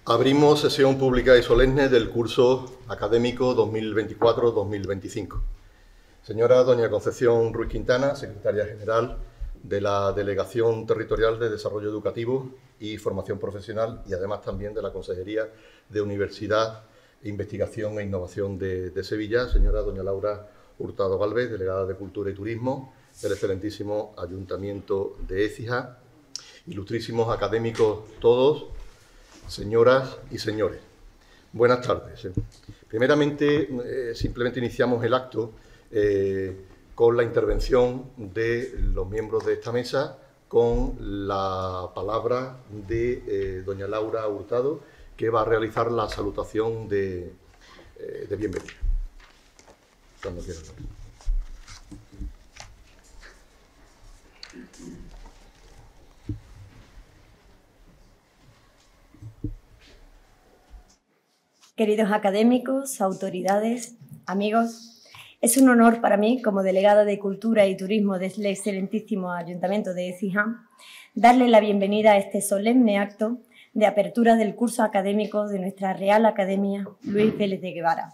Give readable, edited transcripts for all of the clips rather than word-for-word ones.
Abrimos sesión pública y solemne del curso académico 2024-2025. Señora doña Concepción Ruiz Quintana, secretaria general de la Delegación Territorial de Desarrollo Educativo y Formación Profesional y además también de la Consejería de Universidad, Investigación e Innovación de Sevilla. Señora doña Laura Hurtado Gálvez, delegada de Cultura y Turismo del excelentísimo Ayuntamiento de Écija. Ilustrísimos académicos todos, señoras y señores, buenas tardes. Primeramente, simplemente iniciamos el acto con la intervención de los miembros de esta mesa, con la palabra de doña Laura Hurtado, que va a realizar la salutación de bienvenida. Cuando quiera. Queridos académicos, autoridades, amigos, es un honor para mí, como delegada de Cultura y Turismo del excelentísimo Ayuntamiento de Écija, darle la bienvenida a este solemne acto de apertura del curso académico de nuestra Real Academia Luis Vélez de Guevara.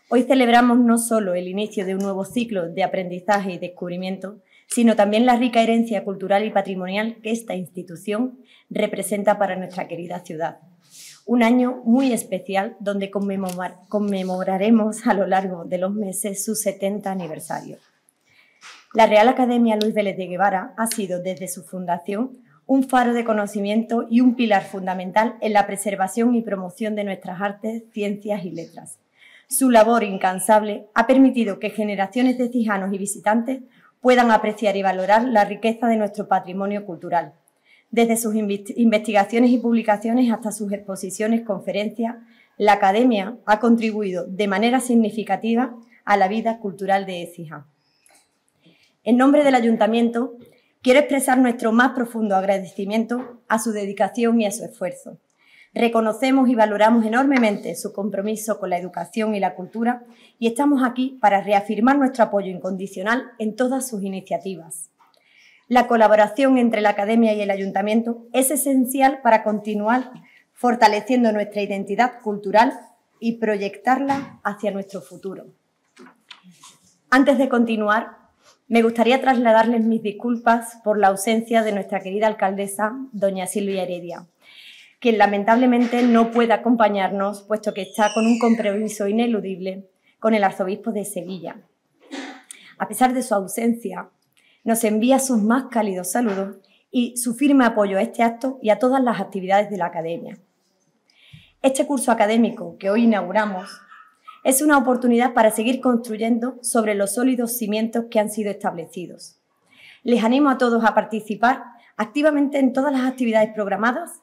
Hoy celebramos no solo el inicio de un nuevo ciclo de aprendizaje y descubrimiento, sino también la rica herencia cultural y patrimonial que esta institución representa para nuestra querida ciudad. Un año muy especial donde conmemoraremos a lo largo de los meses su 70 aniversario. La Real Academia Luis Vélez de Guevara ha sido desde su fundación un faro de conocimiento y un pilar fundamental en la preservación y promoción de nuestras artes, ciencias y letras. Su labor incansable ha permitido que generaciones de écijanos y visitantes puedan apreciar y valorar la riqueza de nuestro patrimonio cultural. Desde sus investigaciones y publicaciones hasta sus exposiciones, conferencias, la Academia ha contribuido de manera significativa a la vida cultural de Écija. En nombre del Ayuntamiento, quiero expresar nuestro más profundo agradecimiento a su dedicación y a su esfuerzo. Reconocemos y valoramos enormemente su compromiso con la educación y la cultura y estamos aquí para reafirmar nuestro apoyo incondicional en todas sus iniciativas. La colaboración entre la Academia y el Ayuntamiento es esencial para continuar fortaleciendo nuestra identidad cultural y proyectarla hacia nuestro futuro. Antes de continuar, me gustaría trasladarles mis disculpas por la ausencia de nuestra querida alcaldesa, doña Silvia Heredia, quien lamentablemente no puede acompañarnos, puesto que está con un compromiso ineludible con el arzobispo de Sevilla. A pesar de su ausencia, nos envía sus más cálidos saludos y su firme apoyo a este acto y a todas las actividades de la Academia. Este curso académico que hoy inauguramos es una oportunidad para seguir construyendo sobre los sólidos cimientos que han sido establecidos. Les animo a todos a participar activamente en todas las actividades programadas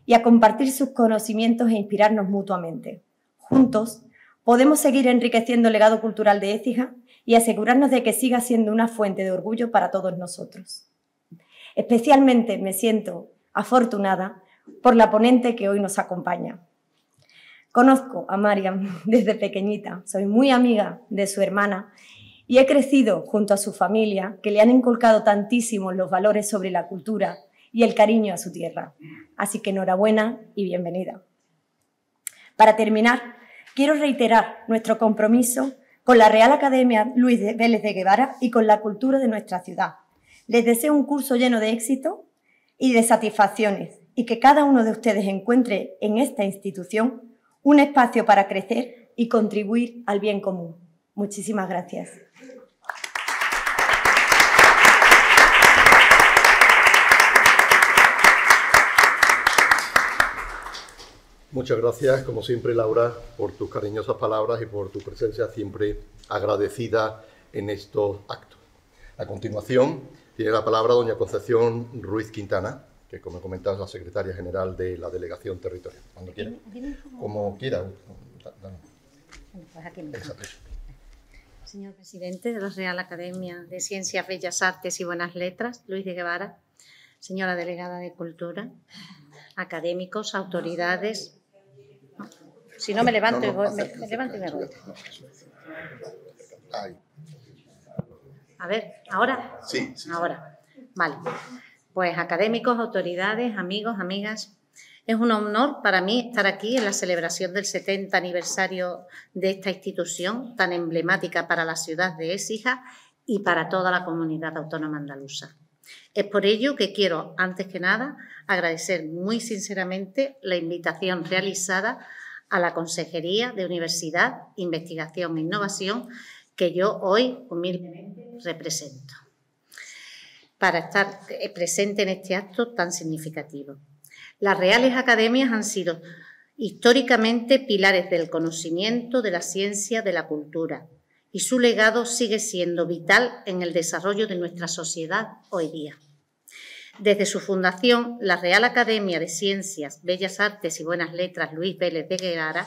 y a compartir sus conocimientos e inspirarnos mutuamente. Juntos podemos seguir enriqueciendo el legado cultural de Écija y asegurarnos de que siga siendo una fuente de orgullo para todos nosotros. Especialmente me siento afortunada por la ponente que hoy nos acompaña. Conozco a Mariam desde pequeñita, soy muy amiga de su hermana y he crecido junto a su familia, que le han inculcado tantísimo los valores sobre la cultura y el cariño a su tierra. Así que enhorabuena y bienvenida. Para terminar, quiero reiterar nuestro compromiso con la Real Academia Luis Vélez de Guevara y con la cultura de nuestra ciudad. Les deseo un curso lleno de éxito y de satisfacciones y que cada uno de ustedes encuentre en esta institución un espacio para crecer y contribuir al bien común. Muchísimas gracias. Muchas gracias, como siempre, Laura, por tus cariñosas palabras y por tu presencia siempre agradecida en estos actos. A continuación, tiene la palabra doña Concepción Ruiz Quintana, que, como he comentado, es la secretaria general de la Delegación Territorial. Cuando quiera. Como quiera. Pues aquí mismo. Señor presidente de la Real Academia de Ciencias, Bellas Artes y Buenas Letras, Luis de Guevara, señora delegada de Cultura, académicos, autoridades. Si no me levanto, me levanto y me voy. A ver, ¿ahora? Sí. Ahora. Vale. Pues académicos, autoridades, amigos, amigas, Es un honor para mí estar aquí en la celebración del 70 aniversario de esta institución tan emblemática para la ciudad de Écija y para toda la comunidad autónoma andaluza. Es por ello que quiero, antes que nada, agradecer muy sinceramente la invitación realizada a la Consejería de Universidad, Investigación e Innovación, que yo hoy humildemente represento, para estar presente en este acto tan significativo. Las Reales Academias han sido históricamente pilares del conocimiento, de la ciencia, de la cultura, y su legado sigue siendo vital en el desarrollo de nuestra sociedad hoy día. Desde su fundación, la Real Academia de Ciencias, Bellas Artes y Buenas Letras Luis Vélez de Guevara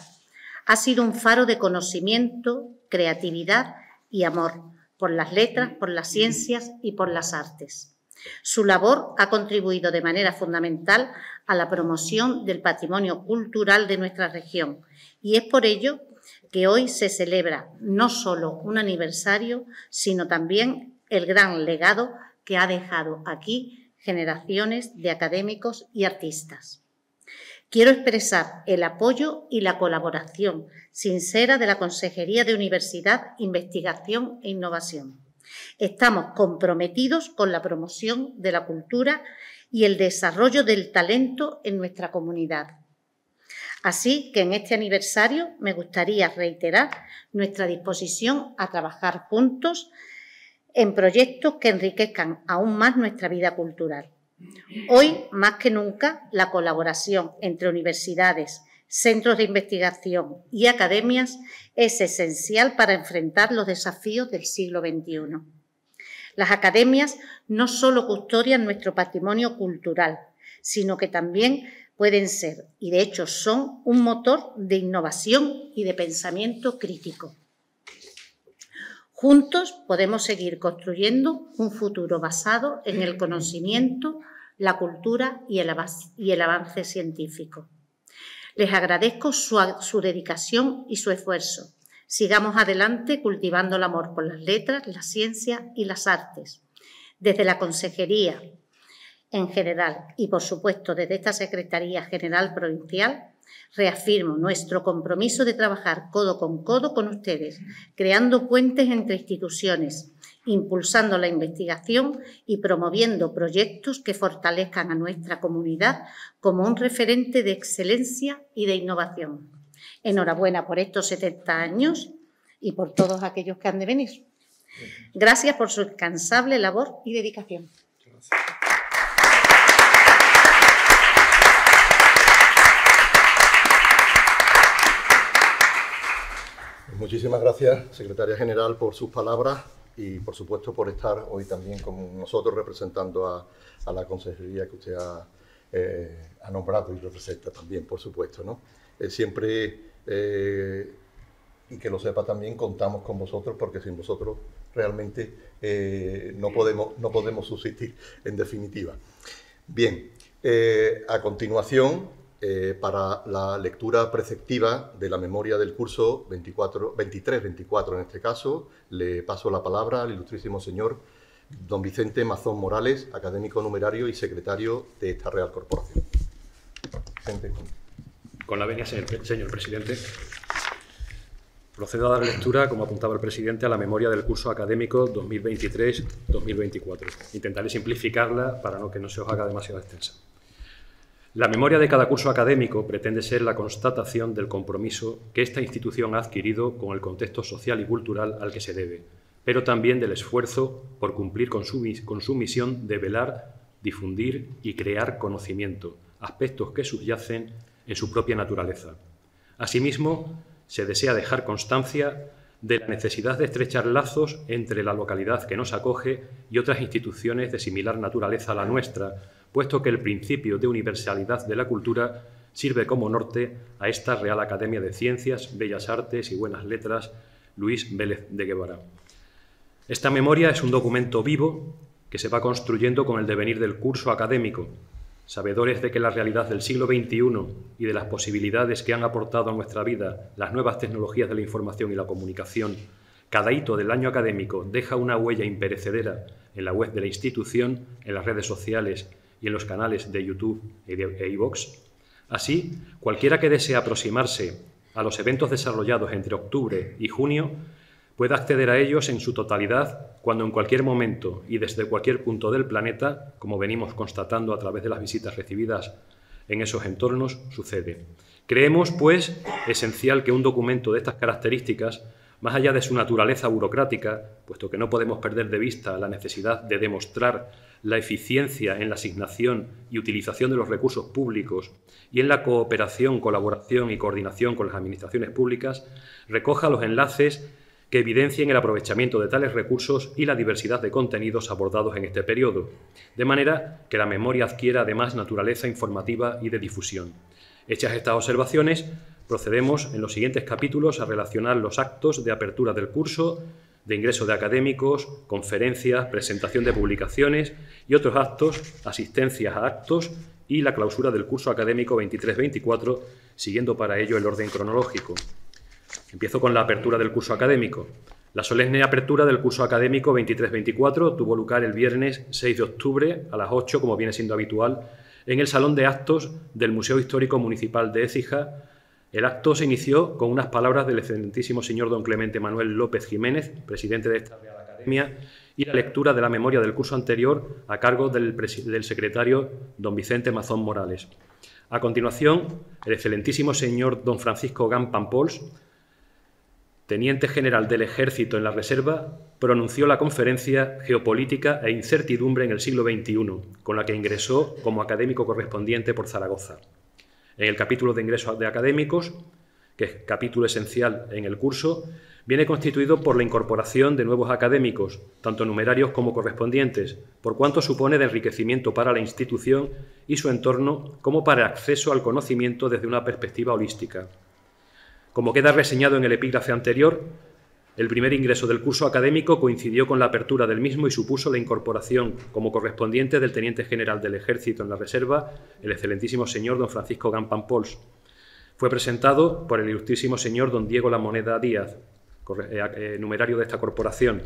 ha sido un faro de conocimiento, creatividad y amor por las letras, por las ciencias y por las artes. Su labor ha contribuido de manera fundamental a la promoción del patrimonio cultural de nuestra región y es por ello que hoy se celebra no solo un aniversario, sino también el gran legado que ha dejado aquí generaciones de académicos y artistas. Quiero expresar el apoyo y la colaboración sincera de la Consejería de Universidad, Investigación e Innovación. Estamos comprometidos con la promoción de la cultura y el desarrollo del talento en nuestra comunidad. Así que en este aniversario me gustaría reiterar nuestra disposición a trabajar juntos en proyectos que enriquezcan aún más nuestra vida cultural. Hoy, más que nunca, la colaboración entre universidades, centros de investigación y academias es esencial para enfrentar los desafíos del siglo XXI. Las academias no solo custodian nuestro patrimonio cultural, sino que también pueden ser, y de hecho son, un motor de innovación y de pensamiento crítico. Juntos podemos seguir construyendo un futuro basado en el conocimiento, la cultura y el avance científico. Les agradezco su dedicación y su esfuerzo. Sigamos adelante cultivando el amor por las letras, la ciencia y las artes. Desde la Consejería en general y, por supuesto, desde esta Secretaría General Provincial, reafirmo nuestro compromiso de trabajar codo con ustedes, creando puentes entre instituciones, impulsando la investigación y promoviendo proyectos que fortalezcan a nuestra comunidad como un referente de excelencia y de innovación. Enhorabuena por estos 70 años y por todos aquellos que han de venir. Gracias por su incansable labor y dedicación. Muchísimas gracias, Secretaria General, por sus palabras y, por supuesto, por estar hoy también con nosotros representando a la consejería que usted ha nombrado y representa también, por supuesto, ¿no? Siempre, y que lo sepa también, contamos con vosotros porque sin vosotros realmente no podemos subsistir, en definitiva. Bien, a continuación, para la lectura preceptiva de la memoria del curso 23-24 en este caso, le paso la palabra al ilustrísimo señor don Vicente Mazón Morales, académico numerario y secretario de esta Real Corporación. Vicente. Con la venia, señor presidente. Procedo a dar lectura, como apuntaba el presidente, a la memoria del curso académico 2023-2024. Intentaré simplificarla para que no se os haga demasiado extensa. La memoria de cada curso académico pretende ser la constatación del compromiso que esta institución ha adquirido con el contexto social y cultural al que se debe, pero también del esfuerzo por cumplir con su misión de velar, difundir y crear conocimiento, aspectos que subyacen en su propia naturaleza. Asimismo, se desea dejar constancia de la necesidad de estrechar lazos entre la localidad que nos acoge y otras instituciones de similar naturaleza a la nuestra, puesto que el principio de universalidad de la cultura sirve como norte a esta Real Academia de Ciencias, Bellas Artes y Buenas Letras Luis Vélez de Guevara. Esta memoria es un documento vivo que se va construyendo con el devenir del curso académico, sabedores de que la realidad del siglo XXI y de las posibilidades que han aportado a nuestra vida las nuevas tecnologías de la información y la comunicación. Cada hito del año académico deja una huella imperecedera en la web de la institución, en las redes sociales y en los canales de YouTube e iVoox. Así, cualquiera que desee aproximarse a los eventos desarrollados entre octubre y junio puede acceder a ellos en su totalidad cuando en cualquier momento y desde cualquier punto del planeta, como venimos constatando a través de las visitas recibidas en esos entornos, sucede. Creemos, pues, esencial que un documento de estas características, más allá de su naturaleza burocrática, puesto que no podemos perder de vista la necesidad de demostrar la eficiencia en la asignación y utilización de los recursos públicos y en la cooperación, colaboración y coordinación con las administraciones públicas, recoja los enlaces que evidencien el aprovechamiento de tales recursos y la diversidad de contenidos abordados en este periodo, de manera que la memoria adquiera además naturaleza informativa y de difusión. Hechas estas observaciones, procedemos en los siguientes capítulos a relacionar los actos de apertura del curso, de ingreso de académicos, conferencias, presentación de publicaciones y otros actos, asistencias a actos y la clausura del curso académico 23-24, siguiendo para ello el orden cronológico. Empiezo con la apertura del curso académico. La solemne apertura del curso académico 23-24 tuvo lugar el viernes 6 de octubre a las 8, como viene siendo habitual, en el Salón de Actos del Museo Histórico Municipal de Écija. El acto se inició con unas palabras del excelentísimo señor don Clemente Manuel López Jiménez, presidente de esta Real Academia, y la lectura de la memoria del curso anterior a cargo del secretario don Vicente Mazón Morales. A continuación, el excelentísimo señor don Francisco Gam Pampols, teniente general del Ejército en la Reserva, pronunció la conferencia Geopolítica e Incertidumbre en el siglo XXI, con la que ingresó como académico correspondiente por Zaragoza. En el capítulo de ingreso de académicos, que es capítulo esencial en el curso, viene constituido por la incorporación de nuevos académicos, tanto numerarios como correspondientes, por cuanto supone de enriquecimiento para la institución y su entorno, como para acceso al conocimiento desde una perspectiva holística. Como queda reseñado en el epígrafe anterior, el primer ingreso del curso académico coincidió con la apertura del mismo y supuso la incorporación como correspondiente del teniente general del Ejército en la Reserva, el excelentísimo señor don Francisco Gam Pampols. Fue presentado por el ilustrísimo señor don Diego La Moneda Díaz, numerario de esta corporación.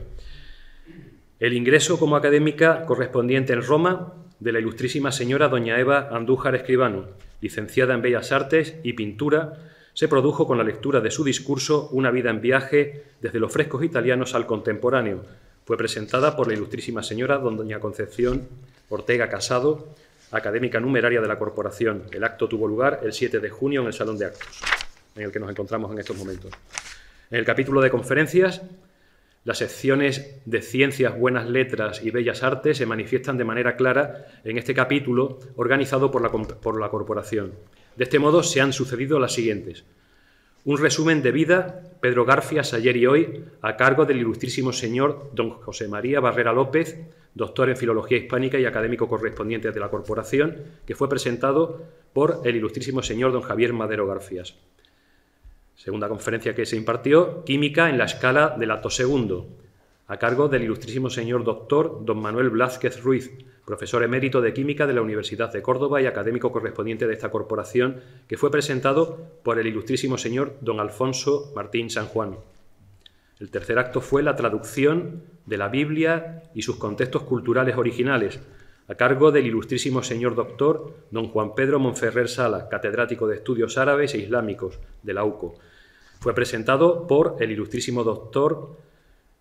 El ingreso como académica correspondiente en Roma de la ilustrísima señora doña Eva Andújar Escribano, licenciada en Bellas Artes y Pintura, se produjo con la lectura de su discurso Una vida en viaje desde los frescos italianos al contemporáneo. Fue presentada por la ilustrísima señora doña Concepción Ortega Casado, académica numeraria de la corporación. El acto tuvo lugar el 7 de junio en el Salón de Actos, en el que nos encontramos en estos momentos. En el capítulo de conferencias, las secciones de Ciencias, Buenas Letras y Bellas Artes se manifiestan de manera clara en este capítulo organizado por la corporación. De este modo se han sucedido las siguientes. Un resumen de vida, Pedro Garfias, ayer y hoy, a cargo del ilustrísimo señor don José María Barrera López, doctor en Filología Hispánica y académico correspondiente de la corporación, que fue presentado por el ilustrísimo señor don Javier Madero Garfias. Segunda conferencia que se impartió, Química en la escala del acto segundo, a cargo del ilustrísimo señor doctor don Manuel Blázquez Ruiz, profesor emérito de Química de la Universidad de Córdoba y académico correspondiente de esta corporación, que fue presentado por el ilustrísimo señor don Alfonso Martín San Juan. El tercer acto fue la traducción de la Biblia y sus contextos culturales originales, a cargo del ilustrísimo señor doctor don Juan Pedro Monferrer Sala, catedrático de Estudios Árabes e Islámicos de la UCO. Fue presentado por el ilustrísimo doctor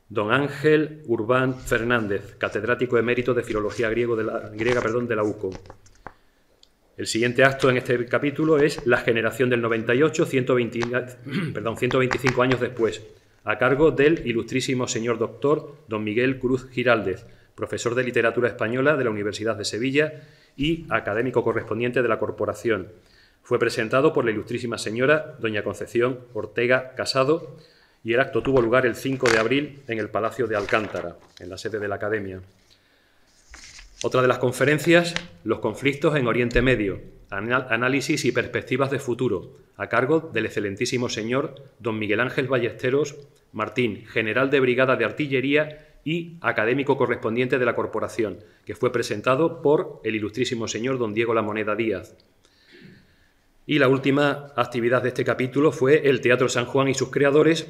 don Ángel Urbán Fernández, catedrático emérito de Filología griega de la UCO. El siguiente acto en este capítulo es La generación del 98, 125 años después, a cargo del ilustrísimo señor doctor don Miguel Cruz Giraldez, profesor de Literatura Española de la Universidad de Sevilla y académico correspondiente de la corporación. Fue presentado por la ilustrísima señora doña Concepción Ortega Casado, y el acto tuvo lugar el 5 de abril en el Palacio de Alcántara, en la sede de la Academia. Otra de las conferencias, Los conflictos en Oriente Medio, análisis y perspectivas de futuro, a cargo del excelentísimo señor don Miguel Ángel Ballesteros Martín, general de Brigada de Artillería y académico correspondiente de la corporación, que fue presentado por el ilustrísimo señor don Diego La Moneda Díaz. Y la última actividad de este capítulo fue el Teatro San Juan y sus creadores,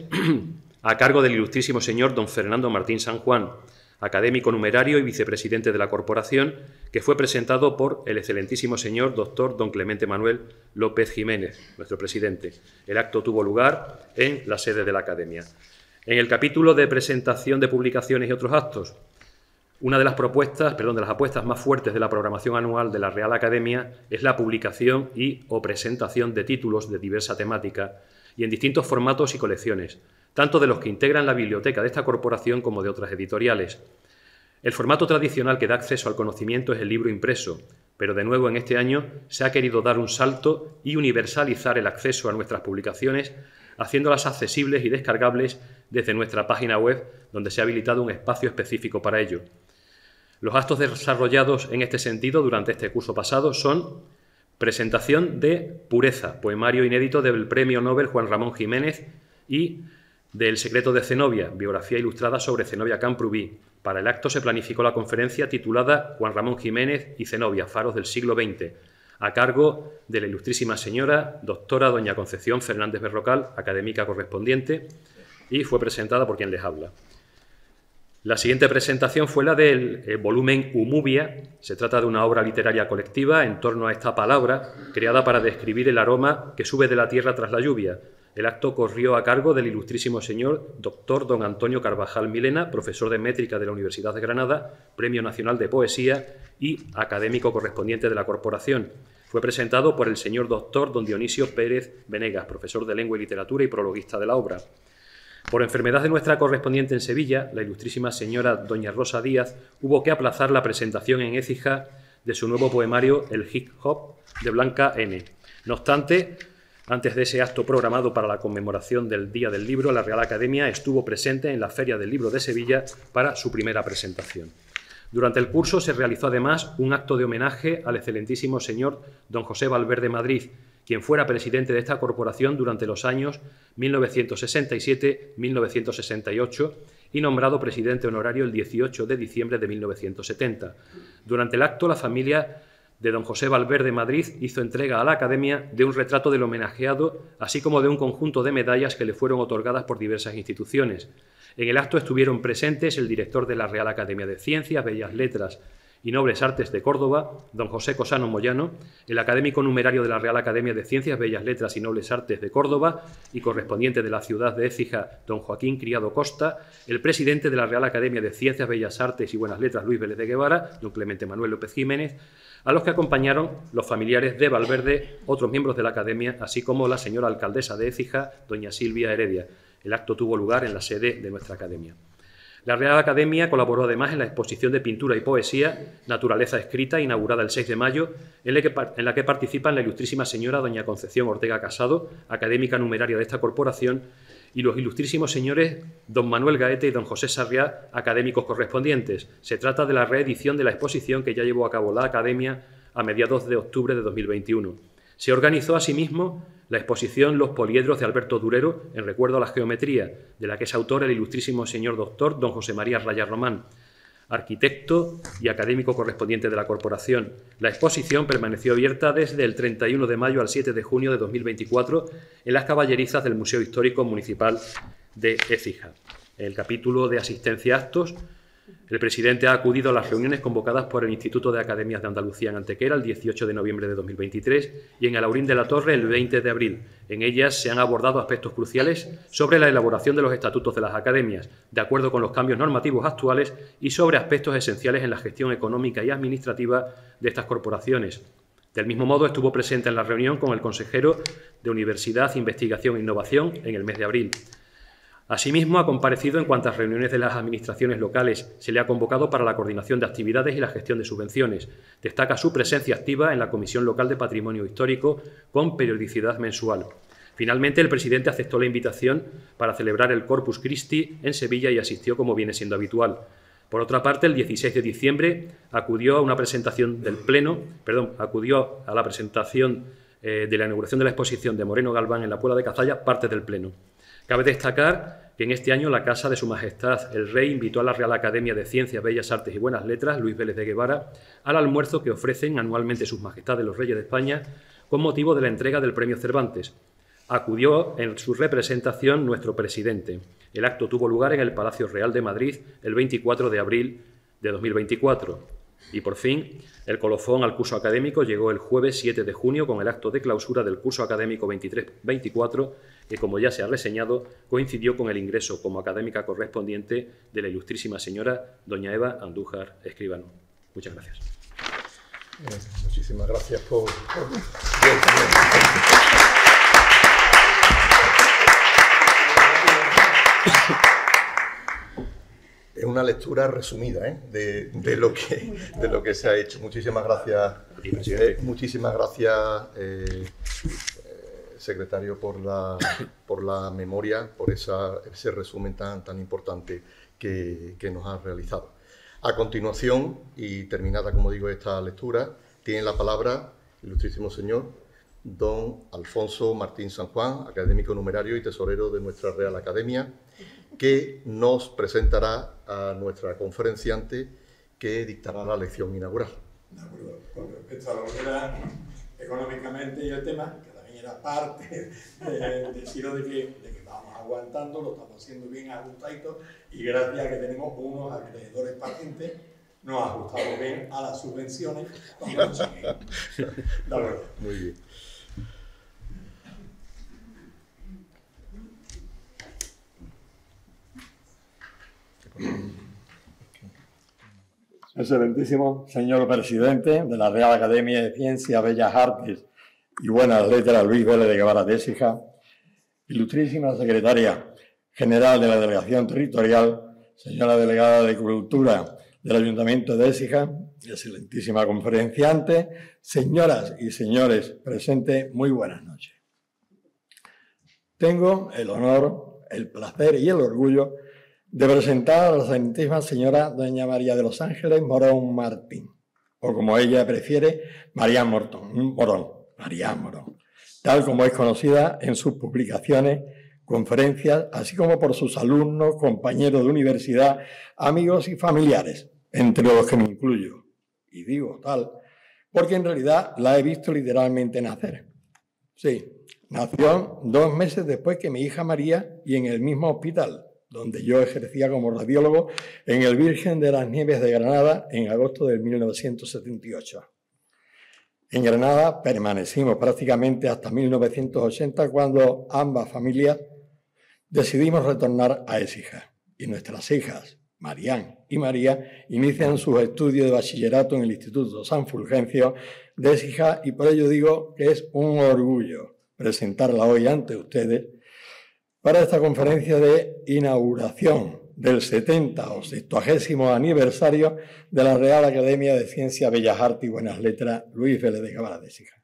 a cargo del ilustrísimo señor don Fernando Martín San Juan, académico numerario y vicepresidente de la corporación, que fue presentado por el excelentísimo señor doctor don Clemente Manuel López Jiménez, nuestro presidente. El acto tuvo lugar en la sede de la Academia. En el capítulo de presentación de publicaciones y otros actos, una de las apuestas más fuertes de la programación anual de la Real Academia es la publicación o presentación de títulos de diversa temática y en distintos formatos y colecciones, tanto de los que integran la biblioteca de esta corporación como de otras editoriales. El formato tradicional que da acceso al conocimiento es el libro impreso, pero de nuevo en este año se ha querido dar un salto y universalizar el acceso a nuestras publicaciones, haciéndolas accesibles y descargables desde nuestra página web, donde se ha habilitado un espacio específico para ello. Los actos desarrollados en este sentido durante este curso pasado son: presentación de Pureza, poemario inédito del Premio Nobel Juan Ramón Jiménez, y del Secreto de Zenobia, biografía ilustrada sobre Zenobia Camprubí. Para el acto se planificó la conferencia titulada Juan Ramón Jiménez y Zenobia, faros del siglo XX, a cargo de la ilustrísima señora doctora doña Concepción Fernández Berrocal, académica correspondiente, y fue presentada por quien les habla. La siguiente presentación fue la del volumen Humubia. Se trata de una obra literaria colectiva en torno a esta palabra, creada para describir el aroma que sube de la tierra tras la lluvia. El acto corrió a cargo del ilustrísimo señor doctor don Antonio Carvajal Milena, profesor de métrica de la Universidad de Granada, Premio Nacional de Poesía y académico correspondiente de la corporación. Fue presentado por el señor doctor don Dionisio Pérez Venegas, profesor de Lengua y Literatura y prologuista de la obra. Por enfermedad de nuestra correspondiente en Sevilla, la ilustrísima señora doña Rosa Díaz hubo que aplazar la presentación en Écija de su nuevo poemario El Hip Hop de Blanca N. No obstante, antes de ese acto programado para la conmemoración del Día del Libro, la Real Academia estuvo presente en la Feria del Libro de Sevilla para su primera presentación. Durante el curso se realizó además un acto de homenaje al excelentísimo señor don José Valverde Madrid, quien fuera presidente de esta corporación durante los años 1967-1968 y nombrado presidente honorario el 18 de diciembre de 1970. Durante el acto, la familia de don José Valverde Madrid hizo entrega a la Academia de un retrato del homenajeado, así como de un conjunto de medallas que le fueron otorgadas por diversas instituciones. En el acto estuvieron presentes el director de la Real Academia de Ciencias, Bellas Letras y Nobles Artes de Córdoba, don José Cosano Moyano, el académico numerario de la Real Academia de Ciencias, Bellas Letras y Nobles Artes de Córdoba y correspondiente de la ciudad de Écija, don Joaquín Criado Costa, el presidente de la Real Academia de Ciencias, Bellas Artes y Buenas Letras, Luis Vélez de Guevara, don Clemente Manuel López Jiménez, a los que acompañaron los familiares de Valverde, otros miembros de la Academia, así como la señora alcaldesa de Écija, doña Silvia Heredia. El acto tuvo lugar en la sede de nuestra Academia. La Real Academia colaboró además en la exposición de pintura y poesía Naturaleza Escrita, inaugurada el 6 de mayo, en la que participan la ilustrísima señora doña Concepción Ortega Casado, académica numeraria de esta corporación, y los ilustrísimos señores don Manuel Gaete y don José Sarriá, académicos correspondientes. Se trata de la reedición de la exposición que ya llevó a cabo la Academia a mediados de octubre de 2021. Se organizó asimismo la exposición Los poliedros de Alberto Durero en recuerdo a la geometría, de la que es autor el ilustrísimo señor doctor don José María Raya Román, arquitecto y académico correspondiente de la corporación. La exposición permaneció abierta desde el 31 de mayo al 7 de junio de 2024 en las caballerizas del Museo Histórico Municipal de Écija. En el capítulo de asistencia a actos, el presidente ha acudido a las reuniones convocadas por el Instituto de Academias de Andalucía en Antequera el 18 de noviembre de 2023 y en Alaurín de la Torre el 20 de abril. En ellas se han abordado aspectos cruciales sobre la elaboración de los estatutos de las academias, de acuerdo con los cambios normativos actuales, y sobre aspectos esenciales en la gestión económica y administrativa de estas corporaciones. Del mismo modo, estuvo presente en la reunión con el consejero de Universidad, Investigación e Innovación en el mes de abril. Asimismo, ha comparecido en cuantas reuniones de las administraciones locales se le ha convocado para la coordinación de actividades y la gestión de subvenciones. Destaca su presencia activa en la Comisión Local de Patrimonio Histórico con periodicidad mensual. Finalmente, el presidente aceptó la invitación para celebrar el Corpus Christi en Sevilla y asistió como viene siendo habitual. Por otra parte, el 16 de diciembre acudió a la presentación de la inauguración de la exposición de Moreno Galván en la Puebla de Cazalla, parte del Pleno. Cabe destacar que en este año la Casa de Su Majestad el Rey invitó a la Real Academia de Ciencias, Bellas Artes y Buenas Letras, Luis Vélez de Guevara, al almuerzo que ofrecen anualmente Sus Majestades los Reyes de España con motivo de la entrega del Premio Cervantes. Acudió en su representación nuestro presidente. El acto tuvo lugar en el Palacio Real de Madrid el 24 de abril de 2024. Y por fin, el colofón al curso académico llegó el jueves 7 de junio con el acto de clausura del curso académico 23-24, que, como ya se ha reseñado, coincidió con el ingreso como académica correspondiente de la ilustrísima señora doña Eva Andújar Escribano. Muchas gracias. Muchísimas gracias por... Es una lectura resumida de lo que se ha hecho. Muchísimas gracias, secretario, por la memoria, por ese resumen tan importante que nos ha realizado. A continuación, y terminada, como digo, esta lectura, tiene la palabra, ilustrísimo señor, don Alfonso Martín San Juan, académico numerario y tesorero de nuestra Real Academia, que nos presentará a nuestra conferenciante que dictará la lección inaugural. De acuerdo. Con respecto a lo que era económicamente y el tema, que también era parte de deciros de que vamos aguantando, lo estamos haciendo bien ajustadito, y gracias a que tenemos unos acreedores patentes, nos ajustamos bien a las subvenciones y conseguimos. De acuerdo. Muy bien. Excelentísimo señor presidente de la Real Academia de Ciencias, Bellas Artes y Buenas Letras, Luis Vélez de Guevara de Écija, ilustrísima secretaria general de la Delegación Territorial, señora delegada de Cultura del Ayuntamiento de Écija, excelentísima conferenciante, señoras y señores presentes, muy buenas noches. Tengo el honor, el placer y el orgullo de presentar a la excelentísima señora doña María de los Ángeles Morón Martín, o como ella prefiere, Marián Morón, tal como es conocida en sus publicaciones, conferencias, así como por sus alumnos, compañeros de universidad, amigos y familiares, entre los que me incluyo. Y digo tal, porque en realidad la he visto literalmente nacer. Sí, nació 2 meses después que mi hija María y en el mismo hospital, donde yo ejercía como radiólogo en el Virgen de las Nieves de Granada en agosto de 1978. En Granada permanecimos prácticamente hasta 1980, cuando ambas familias decidimos retornar a Écija. Y nuestras hijas, Marián y María, inician sus estudios de bachillerato en el Instituto San Fulgencio de Écija, y por ello digo que es un orgullo presentarla hoy ante ustedes para esta conferencia de inauguración del 70 o 60º aniversario de la Real Academia de Ciencias, Bellas Artes y Buenas Letras, Luis Vélez de Guevara de Écija.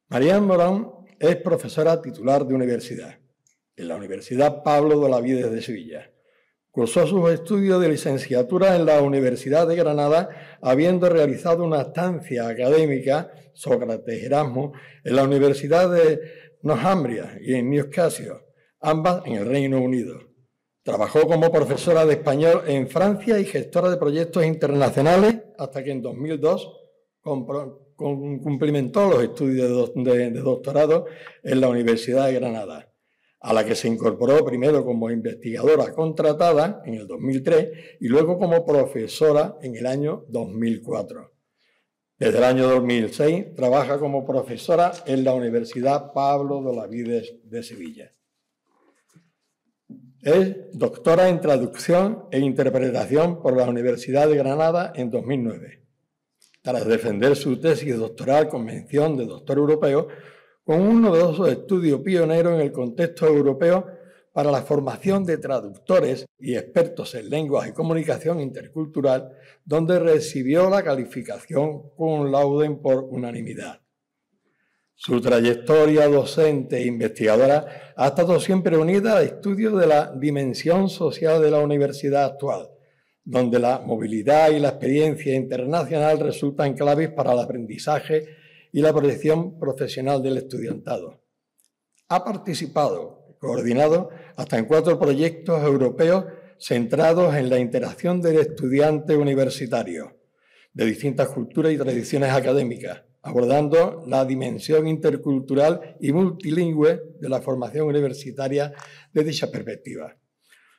Marián Morón es profesora titular de universidad en la Universidad Pablo de Olavide de Sevilla. Cursó sus estudios de licenciatura en la Universidad de Granada, habiendo realizado una estancia académica, Sócrates Erasmus, en la Universidad de Northumbria y en Newcastle, ambas en el Reino Unido. Trabajó como profesora de español en Francia y gestora de proyectos internacionales hasta que en 2002 cumplimentó los estudios de doctorado en la Universidad de Granada, a la que se incorporó primero como investigadora contratada en el 2003 y luego como profesora en el año 2004. Desde el año 2006 trabaja como profesora en la Universidad Pablo de Olavide de Sevilla. Es doctora en traducción e interpretación por la Universidad de Granada en 2009. Tras defender su tesis doctoral con mención de doctor europeo, con uno de esos estudios pioneros en el contexto europeo para la formación de traductores y expertos en lenguas y comunicación intercultural, donde recibió la calificación cum laude por unanimidad. Su trayectoria docente e investigadora ha estado siempre unida al estudio de la dimensión social de la universidad actual, donde la movilidad y la experiencia internacional resultan claves para el aprendizaje y la proyección profesional del estudiantado. Ha participado, coordinado, hasta en 4 proyectos europeos centrados en la interacción del estudiante universitario, de distintas culturas y tradiciones académicas, abordando la dimensión intercultural y multilingüe de la formación universitaria de dicha perspectiva.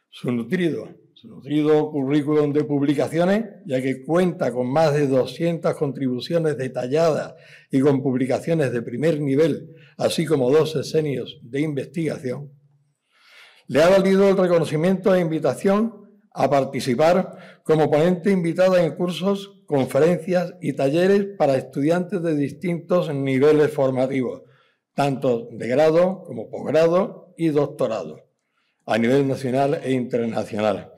Su nutrido currículum de publicaciones, ya que cuenta con más de 200 contribuciones detalladas y con publicaciones de primer nivel, así como 2 sesenios de investigación, le ha valido el reconocimiento e invitación a participar como ponente invitada en cursos, conferencias y talleres para estudiantes de distintos niveles formativos, tanto de grado como posgrado y doctorado, a nivel nacional e internacional.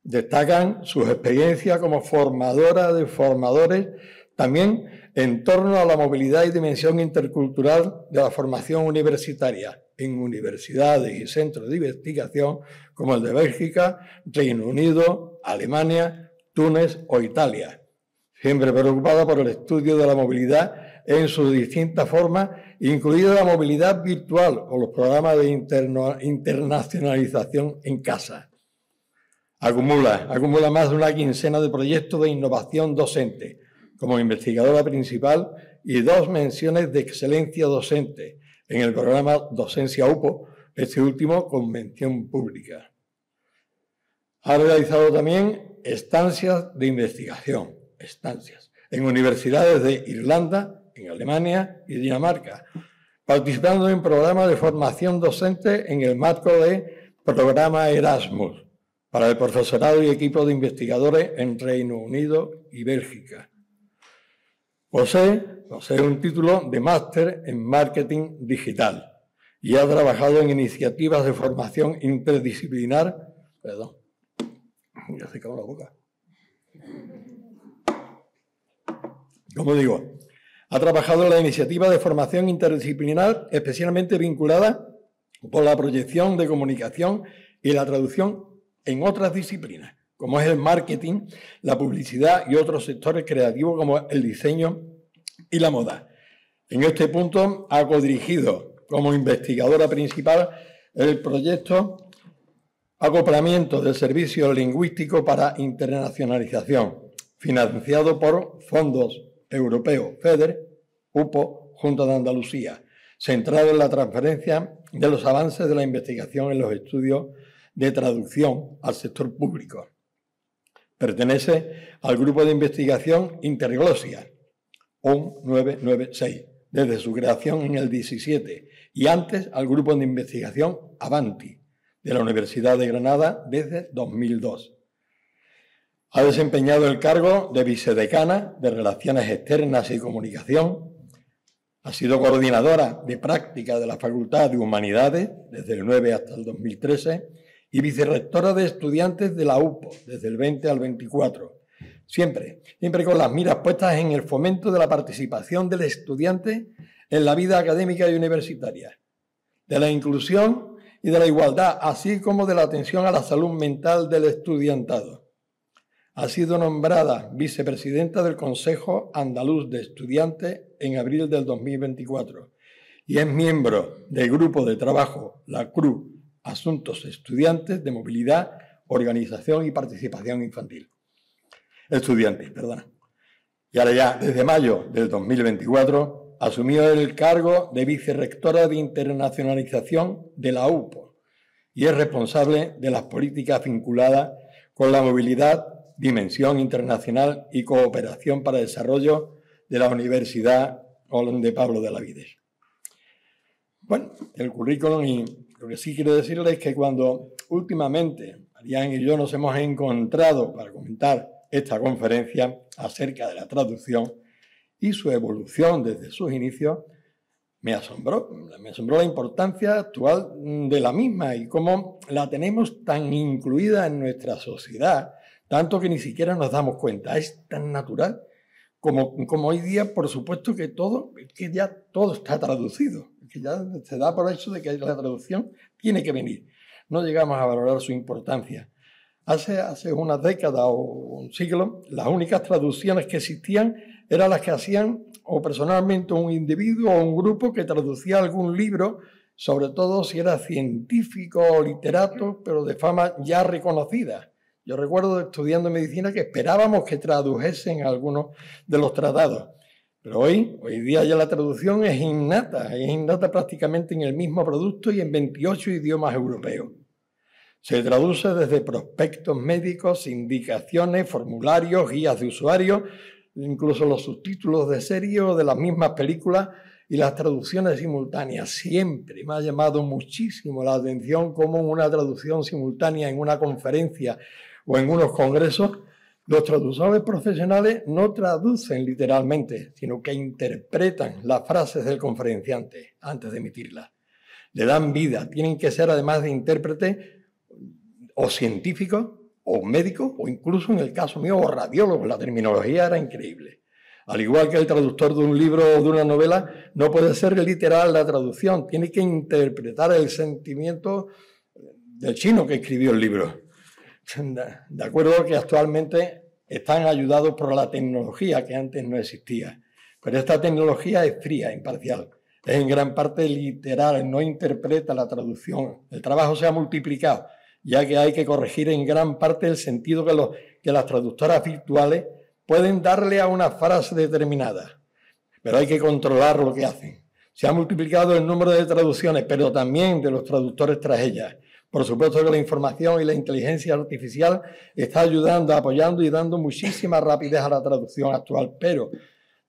Destacan sus experiencias como formadora de formadores, también en torno a la movilidad y dimensión intercultural de la formación universitaria en universidades y centros de investigación como el de Bélgica, Reino Unido, Alemania, Túnez o Italia. Siempre preocupada por el estudio de la movilidad en sus distintas formas, incluida la movilidad virtual o los programas de internacionalización en casa. Acumula más de una quincena de proyectos de innovación docente como investigadora principal y 2 menciones de excelencia docente en el programa Docencia UPO, este último con mención pública. Ha realizado también estancias de investigación, en universidades de Irlanda, en Alemania y Dinamarca, participando en programas de formación docente en el marco de Programa Erasmus para el profesorado y equipo de investigadores en Reino Unido y Bélgica. Posee un título de máster en marketing digital y ha trabajado en iniciativas de formación interdisciplinar. Perdón, ya se acabó la boca. Como digo, ha trabajado en la iniciativa de formación interdisciplinar especialmente vinculada por la proyección de comunicación y la traducción en otras disciplinas, como es el marketing, la publicidad y otros sectores creativos como el diseño y la moda. En este punto ha codirigido como investigadora principal el proyecto Acoplamiento del Servicio Lingüístico para Internacionalización, financiado por fondos europeos FEDER, UPO, Junta de Andalucía, centrado en la transferencia de los avances de la investigación en los estudios de traducción al sector público. Pertenece al grupo de investigación Interglosia, ON 996, desde su creación en el 17, y antes al grupo de investigación Avanti, de la Universidad de Granada desde 2002. Ha desempeñado el cargo de vicedecana de Relaciones Externas y Comunicación. Ha sido coordinadora de práctica de la Facultad de Humanidades desde el 9 hasta el 2013 y vicerrectora de estudiantes de la UPO desde el 20 al 24. Siempre con las miras puestas en el fomento de la participación del estudiante en la vida académica y universitaria, de la inclusión y de la igualdad, así como de la atención a la salud mental del estudiantado. Ha sido nombrada vicepresidenta del Consejo Andaluz de Estudiantes en abril del 2024 y es miembro del grupo de trabajo, la CRU, Asuntos Estudiantes de Movilidad, Organización y Participación Infantil. Estudiantes, perdona. Y ahora ya, desde mayo del 2024, asumió el cargo de vicerrectora de internacionalización de la UPO y es responsable de las políticas vinculadas con la movilidad, dimensión internacional y cooperación para el desarrollo de la Universidad de Pablo de la Vides. Bueno, el currículum, y lo que sí quiero decirles es que cuando últimamente Marian y yo nos hemos encontrado para comentar esta conferencia acerca de la traducción y su evolución desde sus inicios, me asombró la importancia actual de la misma y cómo la tenemos tan incluida en nuestra sociedad, tanto que ni siquiera nos damos cuenta. Es tan natural como hoy día, por supuesto, que ya todo está traducido, que ya se da por hecho de que la traducción tiene que venir. No llegamos a valorar su importancia. Hace unas décadas o un siglo, las únicas traducciones que existían eran las que hacían o personalmente un individuo o un grupo que traducía algún libro, sobre todo si era científico o literato, pero de fama ya reconocida. Yo recuerdo estudiando medicina que esperábamos que tradujesen algunos de los tratados, Pero hoy día ya la traducción es innata prácticamente en el mismo producto y en 28 idiomas europeos. Se traduce desde prospectos médicos, indicaciones, formularios, guías de usuario, incluso los subtítulos de serie o de las mismas películas y las traducciones simultáneas. Siempre me ha llamado muchísimo la atención cómo en una traducción simultánea en una conferencia o en unos congresos, los traductores profesionales no traducen literalmente, sino que interpretan las frases del conferenciante antes de emitirlas. Le dan vida. Tienen que ser, además de intérpretes, o científicos, o médicos, o incluso en el caso mío, o radiólogos. La terminología era increíble. Al igual que el traductor de un libro o de una novela, no puede ser literal la traducción. Tiene que interpretar el sentimiento del chino que escribió el libro. De acuerdo que actualmente están ayudados por la tecnología que antes no existía. Pero esta tecnología es fría, imparcial. Es en gran parte literal, no interpreta la traducción. El trabajo se ha multiplicado, ya que hay que corregir en gran parte el sentido que las traductoras virtuales pueden darle a una frase determinada. Pero hay que controlar lo que hacen. Se ha multiplicado el número de traducciones, pero también de los traductores tras ellas. Por supuesto que la información y la inteligencia artificial está ayudando, apoyando y dando muchísima rapidez a la traducción actual, pero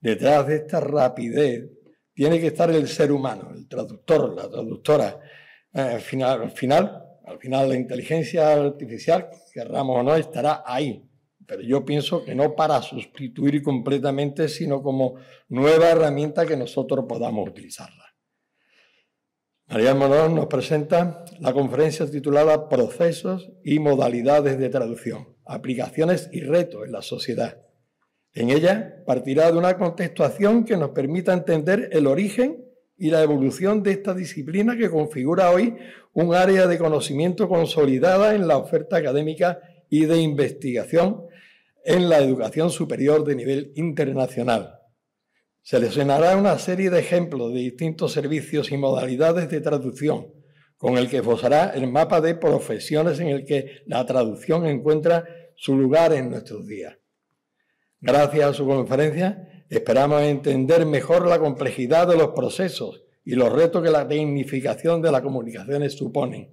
detrás de esta rapidez tiene que estar el ser humano, el traductor, la traductora. Al final la inteligencia artificial, querramos o no, estará ahí. Pero yo pienso que no para sustituir completamente, sino como nueva herramienta que nosotros podamos utilizarla. María Morón nos presenta la conferencia titulada Procesos y modalidades de traducción, aplicaciones y retos en la sociedad. En ella partirá de una contextuación que nos permita entender el origen y la evolución de esta disciplina que configura hoy un área de conocimiento consolidada en la oferta académica y de investigación en la educación superior de nivel internacional. Seleccionará una serie de ejemplos de distintos servicios y modalidades de traducción, con el que esbozará el mapa de profesiones en el que la traducción encuentra su lugar en nuestros días. Gracias a su conferencia, esperamos entender mejor la complejidad de los procesos y los retos que la tecnificación de las comunicaciones suponen.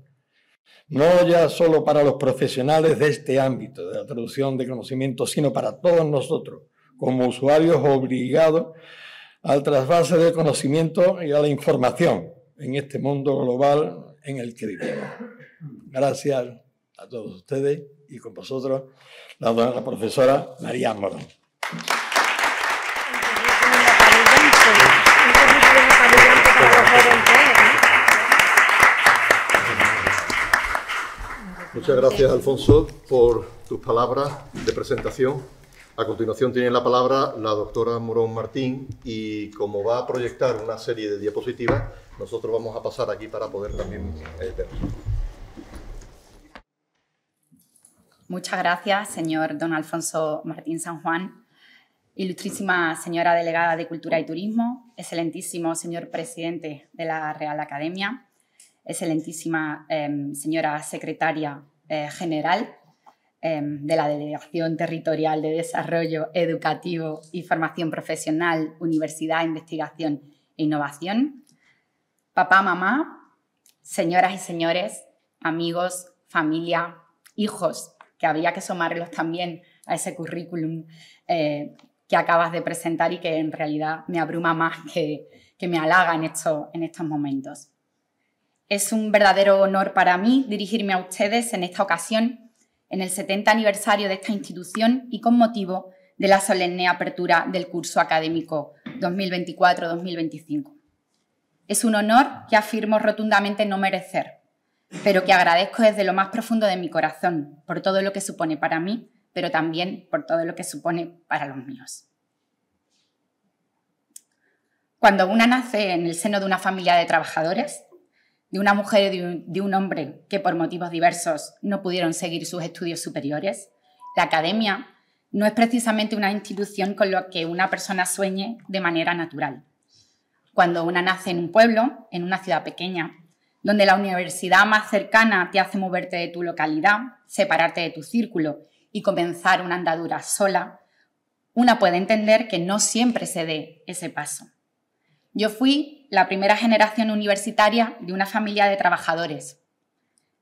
No ya solo para los profesionales de este ámbito de la traducción de conocimientos, sino para todos nosotros, como usuarios obligados al trasvase del conocimiento y a la información en este mundo global en el que vivimos. Gracias a todos ustedes y con vosotros la profesora María Morón. Muchas gracias, Alfonso, por tus palabras de presentación. A continuación tiene la palabra la doctora Morón Martín y como va a proyectar una serie de diapositivas, nosotros vamos a pasar aquí para poder también ver. Muchas gracias, señor don Alfonso Martín San Juan, ilustrísima señora delegada de Cultura y Turismo, excelentísimo señor presidente de la Real Academia, excelentísima señora secretaria general de la Delegación Territorial de Desarrollo Educativo y Formación Profesional, Universidad, Investigación e Innovación, papá, mamá, señoras y señores, amigos, familia, hijos, que habría que sumarlos también a ese currículum que acabas de presentar y que en realidad me abruma más que me halaga en estos momentos. Es un verdadero honor para mí dirigirme a ustedes en esta ocasión, en el 70 aniversario de esta institución y con motivo de la solemne apertura del curso académico 2024-2025. Es un honor que afirmo rotundamente no merecer, pero que agradezco desde lo más profundo de mi corazón por todo lo que supone para mí, pero también por todo lo que supone para los míos. Cuando una nace en el seno de una familia de trabajadores, de una mujer y de un hombre que por motivos diversos no pudieron seguir sus estudios superiores, la academia no es precisamente una institución con la que una persona sueñe de manera natural. Cuando una nace en un pueblo, en una ciudad pequeña, donde la universidad más cercana te hace moverte de tu localidad, separarte de tu círculo y comenzar una andadura sola, una puede entender que no siempre se dé ese paso. Yo fui la primera generación universitaria de una familia de trabajadores,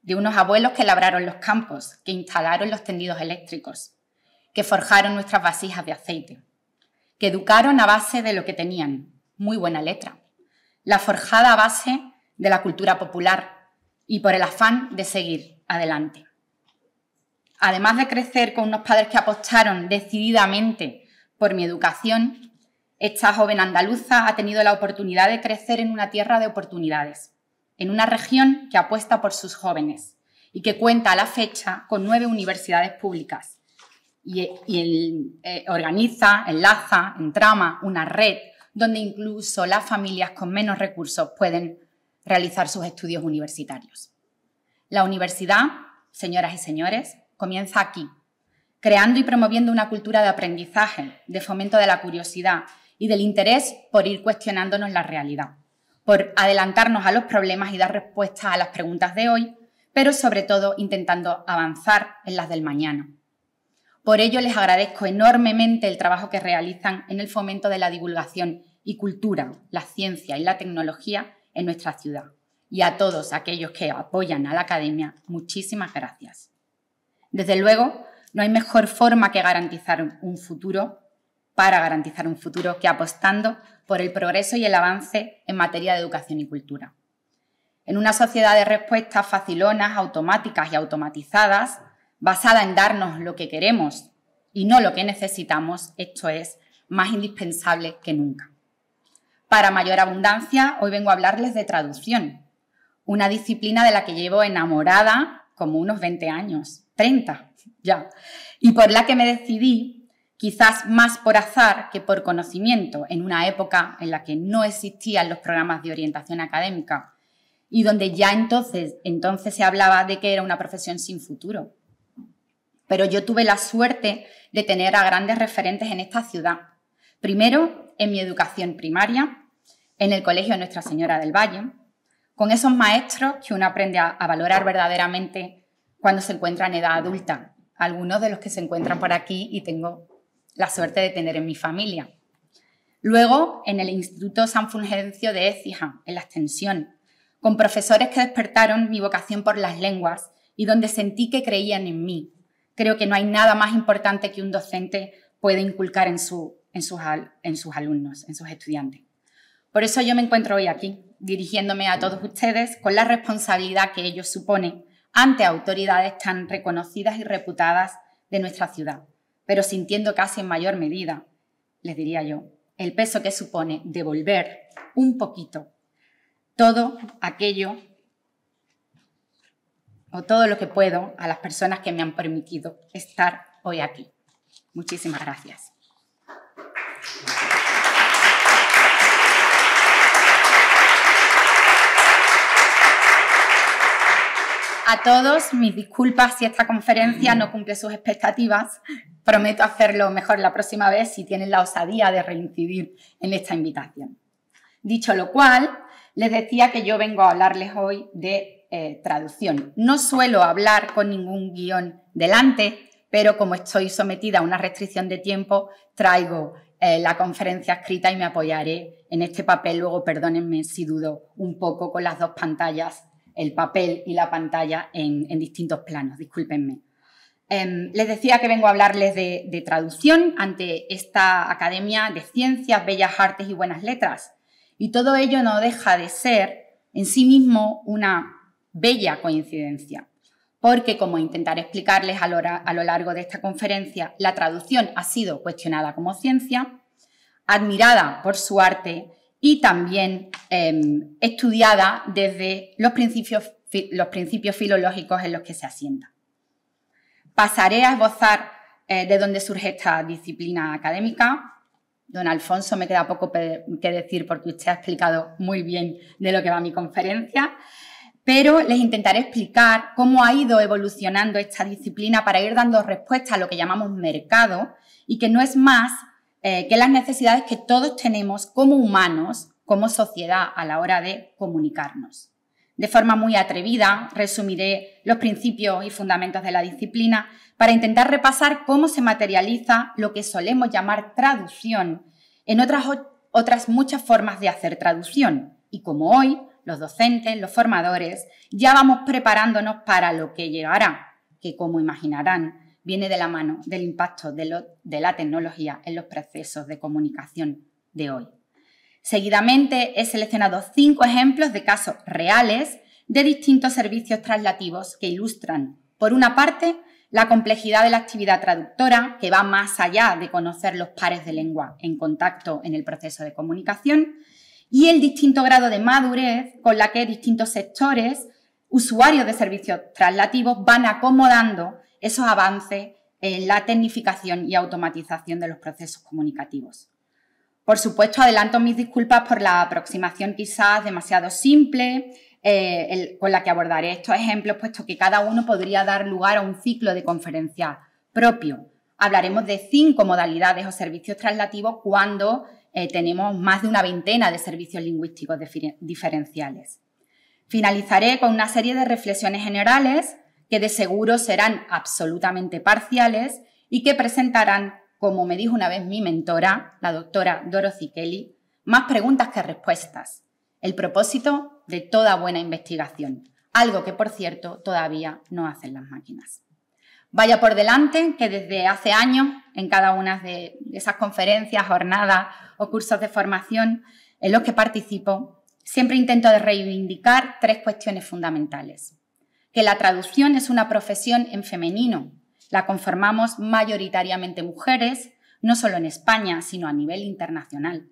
de unos abuelos que labraron los campos, que instalaron los tendidos eléctricos, que forjaron nuestras vasijas de aceite, que educaron a base de lo que tenían, muy buena letra, la forjada a base de la cultura popular y por el afán de seguir adelante. Además de crecer con unos padres que apostaron decididamente por mi educación, esta joven andaluza ha tenido la oportunidad de crecer en una tierra de oportunidades, en una región que apuesta por sus jóvenes y que cuenta a la fecha con 9 universidades públicas y organiza, enlaza, entrama una red donde incluso las familias con menos recursos pueden realizar sus estudios universitarios. La universidad, señoras y señores, comienza aquí, creando y promoviendo una cultura de aprendizaje, de fomento de la curiosidad y del interés por ir cuestionándonos la realidad, por adelantarnos a los problemas y dar respuestas a las preguntas de hoy, pero sobre todo intentando avanzar en las del mañana. Por ello les agradezco enormemente el trabajo que realizan en el fomento de la divulgación y cultura, la ciencia y la tecnología en nuestra ciudad. Y a todos aquellos que apoyan a la academia, muchísimas gracias. Desde luego, no hay mejor forma que garantizar un futuro que apostando por el progreso y el avance en materia de educación y cultura. En una sociedad de respuestas facilonas, automáticas y automatizadas, basada en darnos lo que queremos y no lo que necesitamos, esto es más indispensable que nunca. Para mayor abundancia, hoy vengo a hablarles de traducción, una disciplina de la que llevo enamorada como unos 20 años, 30 ya, y por la que me decidí, quizás más por azar que por conocimiento, en una época en la que no existían los programas de orientación académica y donde ya entonces se hablaba de que era una profesión sin futuro. Pero yo tuve la suerte de tener a grandes referentes en esta ciudad. Primero, en mi educación primaria, en el Colegio Nuestra Señora del Valle, con esos maestros que uno aprende a valorar verdaderamente cuando se encuentra en edad adulta, algunos de los que se encuentran por aquí y tengo la suerte de tener en mi familia. Luego, en el Instituto San Fulgencio de Écija, en la Extensión, con profesores que despertaron mi vocación por las lenguas y donde sentí que creían en mí. Creo que no hay nada más importante que un docente pueda inculcar en sus alumnos, en sus estudiantes. Por eso yo me encuentro hoy aquí, dirigiéndome a todos ustedes con la responsabilidad que ello supone ante autoridades tan reconocidas y reputadas de nuestra ciudad, pero sintiendo casi en mayor medida, les diría yo, el peso que supone devolver un poquito todo aquello o todo lo que puedo a las personas que me han permitido estar hoy aquí. Muchísimas gracias. A todos, mis disculpas si esta conferencia no cumple sus expectativas. Prometo hacerlo mejor la próxima vez si tienen la osadía de reincidir en esta invitación. Dicho lo cual, les decía que yo vengo a hablarles hoy de traducción. No suelo hablar con ningún guión delante, pero como estoy sometida a una restricción de tiempo, traigo la conferencia escrita y me apoyaré en este papel. Luego, perdónenme si dudo un poco con las dos pantallas, el papel y la pantalla en distintos planos, discúlpenme. Les decía que vengo a hablarles de traducción ante esta Academia de Ciencias, Bellas Artes y Buenas Letras. Y todo ello no deja de ser en sí mismo una bella coincidencia, porque, como intentaré explicarles a lo largo de esta conferencia, la traducción ha sido cuestionada como ciencia, admirada por su arte y también estudiada desde los principios filológicos en los que se asienta. Pasaré a esbozar de dónde surge esta disciplina académica. Don Alfonso, me queda poco que decir porque usted ha explicado muy bien de lo que va mi conferencia, pero les intentaré explicar cómo ha ido evolucionando esta disciplina para ir dando respuesta a lo que llamamos mercado y que no es más que las necesidades que todos tenemos como humanos, como sociedad, a la hora de comunicarnos. De forma muy atrevida, resumiré los principios y fundamentos de la disciplina para intentar repasar cómo se materializa lo que solemos llamar traducción en otras muchas formas de hacer traducción. Y como hoy, los docentes, los formadores, ya vamos preparándonos para lo que llegará, que como imaginarán, viene de la mano del impacto de la tecnología en los procesos de comunicación de hoy. Seguidamente he seleccionado 5 ejemplos de casos reales de distintos servicios traslativos que ilustran, por una parte, la complejidad de la actividad traductora, que va más allá de conocer los pares de lengua en contacto en el proceso de comunicación, y el distinto grado de madurez con la que distintos sectores, usuarios de servicios traslativos, van acomodando esos avances en la tecnificación y automatización de los procesos comunicativos. Por supuesto, adelanto mis disculpas por la aproximación quizás demasiado simple con la que abordaré estos ejemplos, puesto que cada uno podría dar lugar a un ciclo de conferencia propio. Hablaremos de 5 modalidades o servicios traslativos cuando tenemos más de una veintena de servicios lingüísticos diferenciales. Finalizaré con una serie de reflexiones generales que de seguro serán absolutamente parciales y que presentarán, como me dijo una vez mi mentora, la doctora Dorothy Kelly, más preguntas que respuestas. El propósito de toda buena investigación, algo que, por cierto, todavía no hacen las máquinas. Vaya por delante que desde hace años, en cada una de esas conferencias, jornadas o cursos de formación en los que participo, siempre intento reivindicar 3 cuestiones fundamentales. Que la traducción es una profesión en femenino, la conformamos mayoritariamente mujeres, no solo en España, sino a nivel internacional.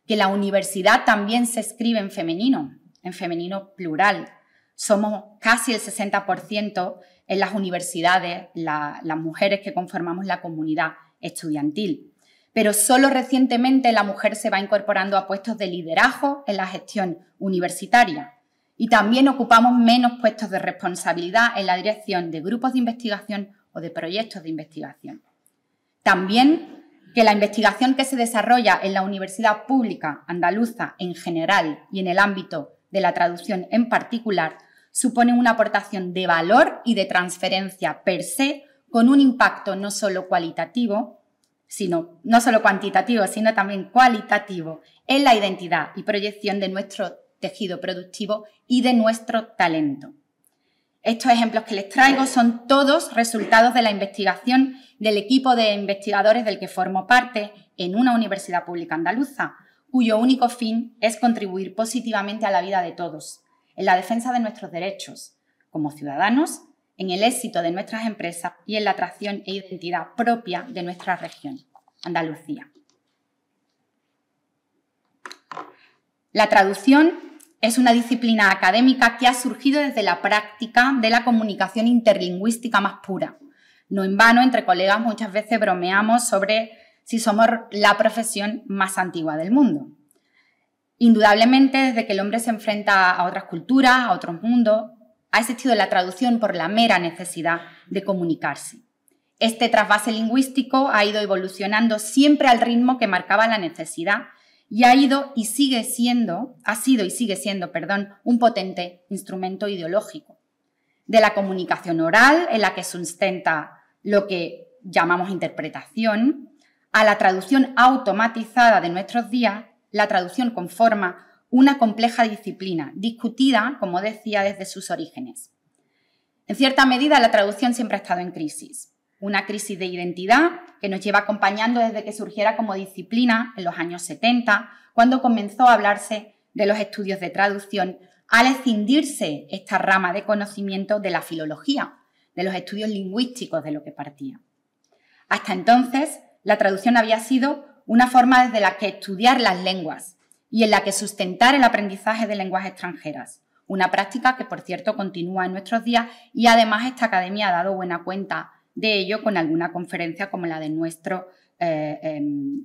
Que la universidad también se escribe en femenino plural. Somos casi el 60% en las universidades las mujeres que conformamos la comunidad estudiantil. Pero solo recientemente la mujer se va incorporando a puestos de liderazgo en la gestión universitaria. Y también ocupamos menos puestos de responsabilidad en la dirección de grupos de investigación o de proyectos de investigación. También que la investigación que se desarrolla en la Universidad Pública Andaluza en general y en el ámbito de la traducción en particular supone una aportación de valor y de transferencia per se con un impacto no solo cuantitativo, sino también cualitativo en la identidad y proyección de nuestro tejido productivo y de nuestro talento. Estos ejemplos que les traigo son todos resultados de la investigación del equipo de investigadores del que formo parte en una universidad pública andaluza, cuyo único fin es contribuir positivamente a la vida de todos, en la defensa de nuestros derechos como ciudadanos, en el éxito de nuestras empresas y en la atracción e identidad propia de nuestra región, Andalucía. La traducción es una disciplina académica que ha surgido desde la práctica de la comunicación interlingüística más pura. No en vano, entre colegas muchas veces bromeamos sobre si somos la profesión más antigua del mundo. Indudablemente, desde que el hombre se enfrenta a otras culturas, a otros mundos, ha existido la traducción por la mera necesidad de comunicarse. Este trasvase lingüístico ha ido evolucionando siempre al ritmo que marcaba la necesidad y ha sido y sigue siendo, un potente instrumento ideológico. De la comunicación oral, en la que sustenta lo que llamamos interpretación, a la traducción automatizada de nuestros días, la traducción conforma una compleja disciplina, discutida, como decía, desde sus orígenes. En cierta medida, la traducción siempre ha estado en crisis. Una crisis de identidad que nos lleva acompañando desde que surgiera como disciplina en los años 70, cuando comenzó a hablarse de los estudios de traducción, al escindirse esta rama de conocimiento de la filología, de los estudios lingüísticos de lo que partía. Hasta entonces, la traducción había sido una forma desde la que estudiar las lenguas y en la que sustentar el aprendizaje de lenguas extranjeras, una práctica que, por cierto, continúa en nuestros días y además esta academia ha dado buena cuenta de ello con alguna conferencia como la de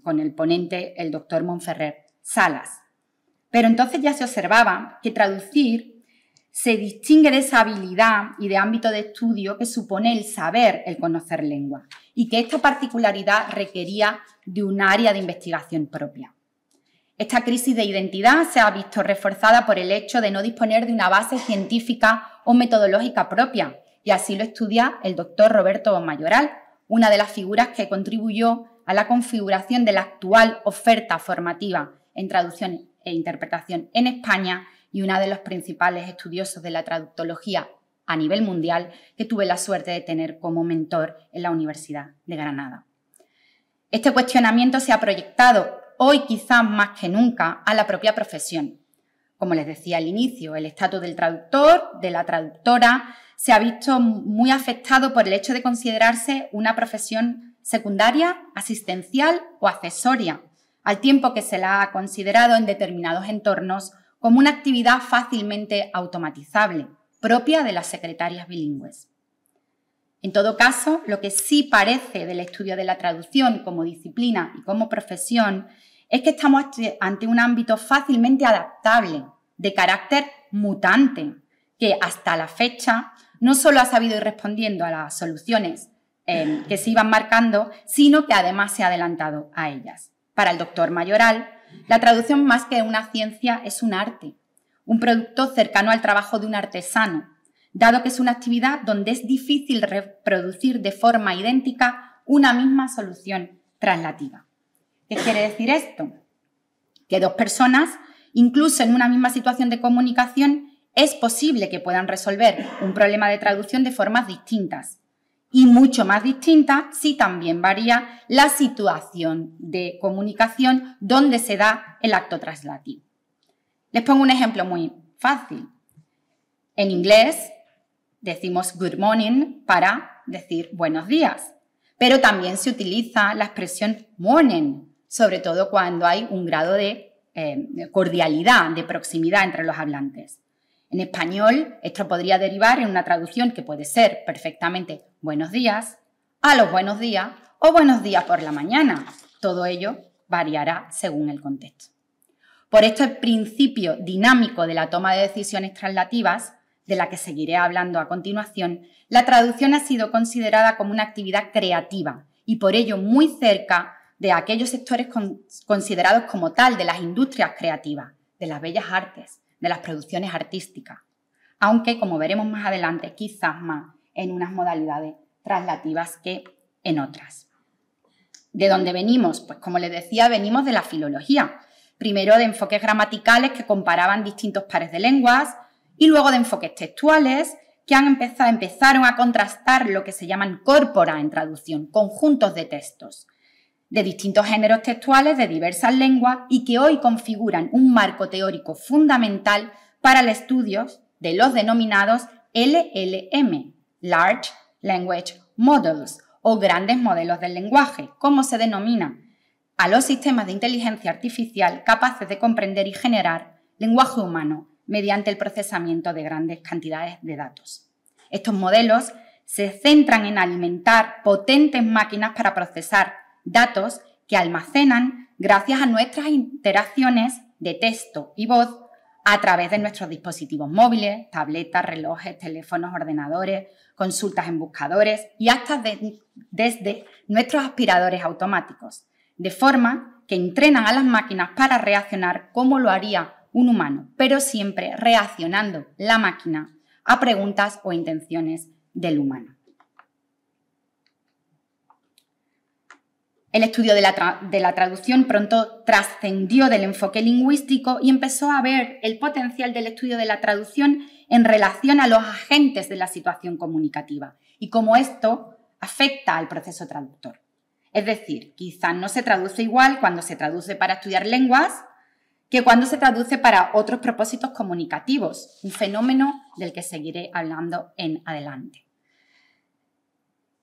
con el ponente, el doctor Monferrer Salas. Pero entonces ya se observaba que traducir se distingue de esa habilidad y de ámbito de estudio que supone el saber, el conocer lengua, y que esta particularidad requería de un área de investigación propia. Esta crisis de identidad se ha visto reforzada por el hecho de no disponer de una base científica o metodológica propia, y así lo estudia el doctor Roberto Mayoral, una de las figuras que contribuyó a la configuración de la actual oferta formativa en traducción e interpretación en España y uno de los principales estudiosos de la traductología a nivel mundial que tuve la suerte de tener como mentor en la Universidad de Granada. Este cuestionamiento se ha proyectado hoy quizás más que nunca a la propia profesión. Como les decía al inicio, el estatus del traductor, de la traductora, se ha visto muy afectado por el hecho de considerarse una profesión secundaria, asistencial o accesoria, al tiempo que se la ha considerado en determinados entornos como una actividad fácilmente automatizable, propia de las secretarias bilingües. En todo caso, lo que sí parece del estudio de la traducción como disciplina y como profesión es que estamos ante un ámbito fácilmente adaptable, de carácter mutante, que hasta la fecha no solo ha sabido ir respondiendo a las soluciones que se iban marcando, sino que además se ha adelantado a ellas. Para el doctor Mayoral, la traducción más que una ciencia es un arte, un producto cercano al trabajo de un artesano, dado que es una actividad donde es difícil reproducir de forma idéntica una misma solución translativa. ¿Qué quiere decir esto? Que dos personas, incluso en una misma situación de comunicación, es posible que puedan resolver un problema de traducción de formas distintas y mucho más distintas si también varía la situación de comunicación donde se da el acto translativo. Les pongo un ejemplo muy fácil. En inglés decimos good morning para decir buenos días, pero también se utiliza la expresión morning, sobre todo cuando hay un grado de cordialidad, de proximidad entre los hablantes. En español, esto podría derivar en una traducción que puede ser perfectamente buenos días, a los buenos días o buenos días por la mañana. Todo ello variará según el contexto. Por esto, el principio dinámico de la toma de decisiones translativas, de la que seguiré hablando a continuación, la traducción ha sido considerada como una actividad creativa y por ello muy cerca de aquellos sectores considerados como tal de las industrias creativas, de las bellas artes, de las producciones artísticas, aunque, como veremos más adelante, quizás más en unas modalidades translativas que en otras. ¿De dónde venimos? Pues, como les decía, venimos de la filología, primero de enfoques gramaticales que comparaban distintos pares de lenguas y luego de enfoques textuales que empezaron a contrastar lo que se llaman corpora en traducción, conjuntos de textos, de distintos géneros textuales de diversas lenguas y que hoy configuran un marco teórico fundamental para el estudio de los denominados LLM, Large Language Models, o grandes modelos del lenguaje, como se denomina a los sistemas de inteligencia artificial capaces de comprender y generar lenguaje humano mediante el procesamiento de grandes cantidades de datos. Estos modelos se centran en alimentar potentes máquinas para procesar datos que almacenan gracias a nuestras interacciones de texto y voz a través de nuestros dispositivos móviles, tabletas, relojes, teléfonos, ordenadores, consultas en buscadores y hasta desde nuestros aspiradores automáticos, de forma que entrenan a las máquinas para reaccionar como lo haría un humano, pero siempre reaccionando la máquina a preguntas o intenciones del humano. El estudio de la traducción pronto trascendió del enfoque lingüístico y empezó a ver el potencial del estudio de la traducción en relación a los agentes de la situación comunicativa y cómo esto afecta al proceso traductor. Es decir, quizás no se traduce igual cuando se traduce para estudiar lenguas que cuando se traduce para otros propósitos comunicativos, un fenómeno del que seguiré hablando en adelante.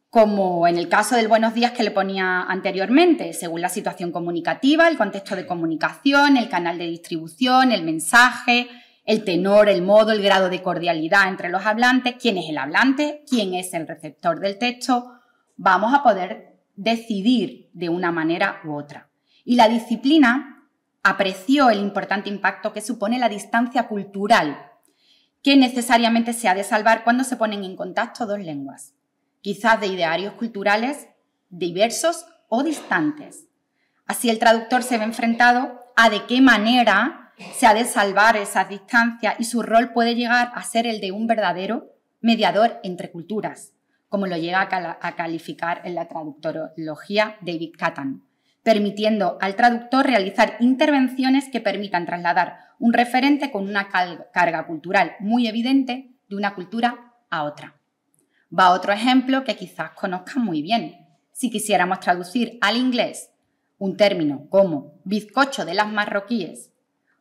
Como en el caso del buenos días que le ponía anteriormente, según la situación comunicativa, el contexto de comunicación, el canal de distribución, el mensaje, el tenor, el modo, el grado de cordialidad entre los hablantes, quién es el hablante, quién es el receptor del texto, vamos a poder decidir de una manera u otra. Y la disciplina apreció el importante impacto que supone la distancia cultural, que necesariamente se ha de salvar cuando se ponen en contacto dos lenguas, quizás de idearios culturales diversos o distantes. Así el traductor se ve enfrentado a de qué manera se ha de salvar esas distancias y su rol puede llegar a ser el de un verdadero mediador entre culturas, como lo llega a calificar en la traductología David Catton, permitiendo al traductor realizar intervenciones que permitan trasladar un referente con una carga cultural muy evidente de una cultura a otra. Va otro ejemplo que quizás conozcan muy bien. Si quisiéramos traducir al inglés un término como bizcocho de las marroquíes,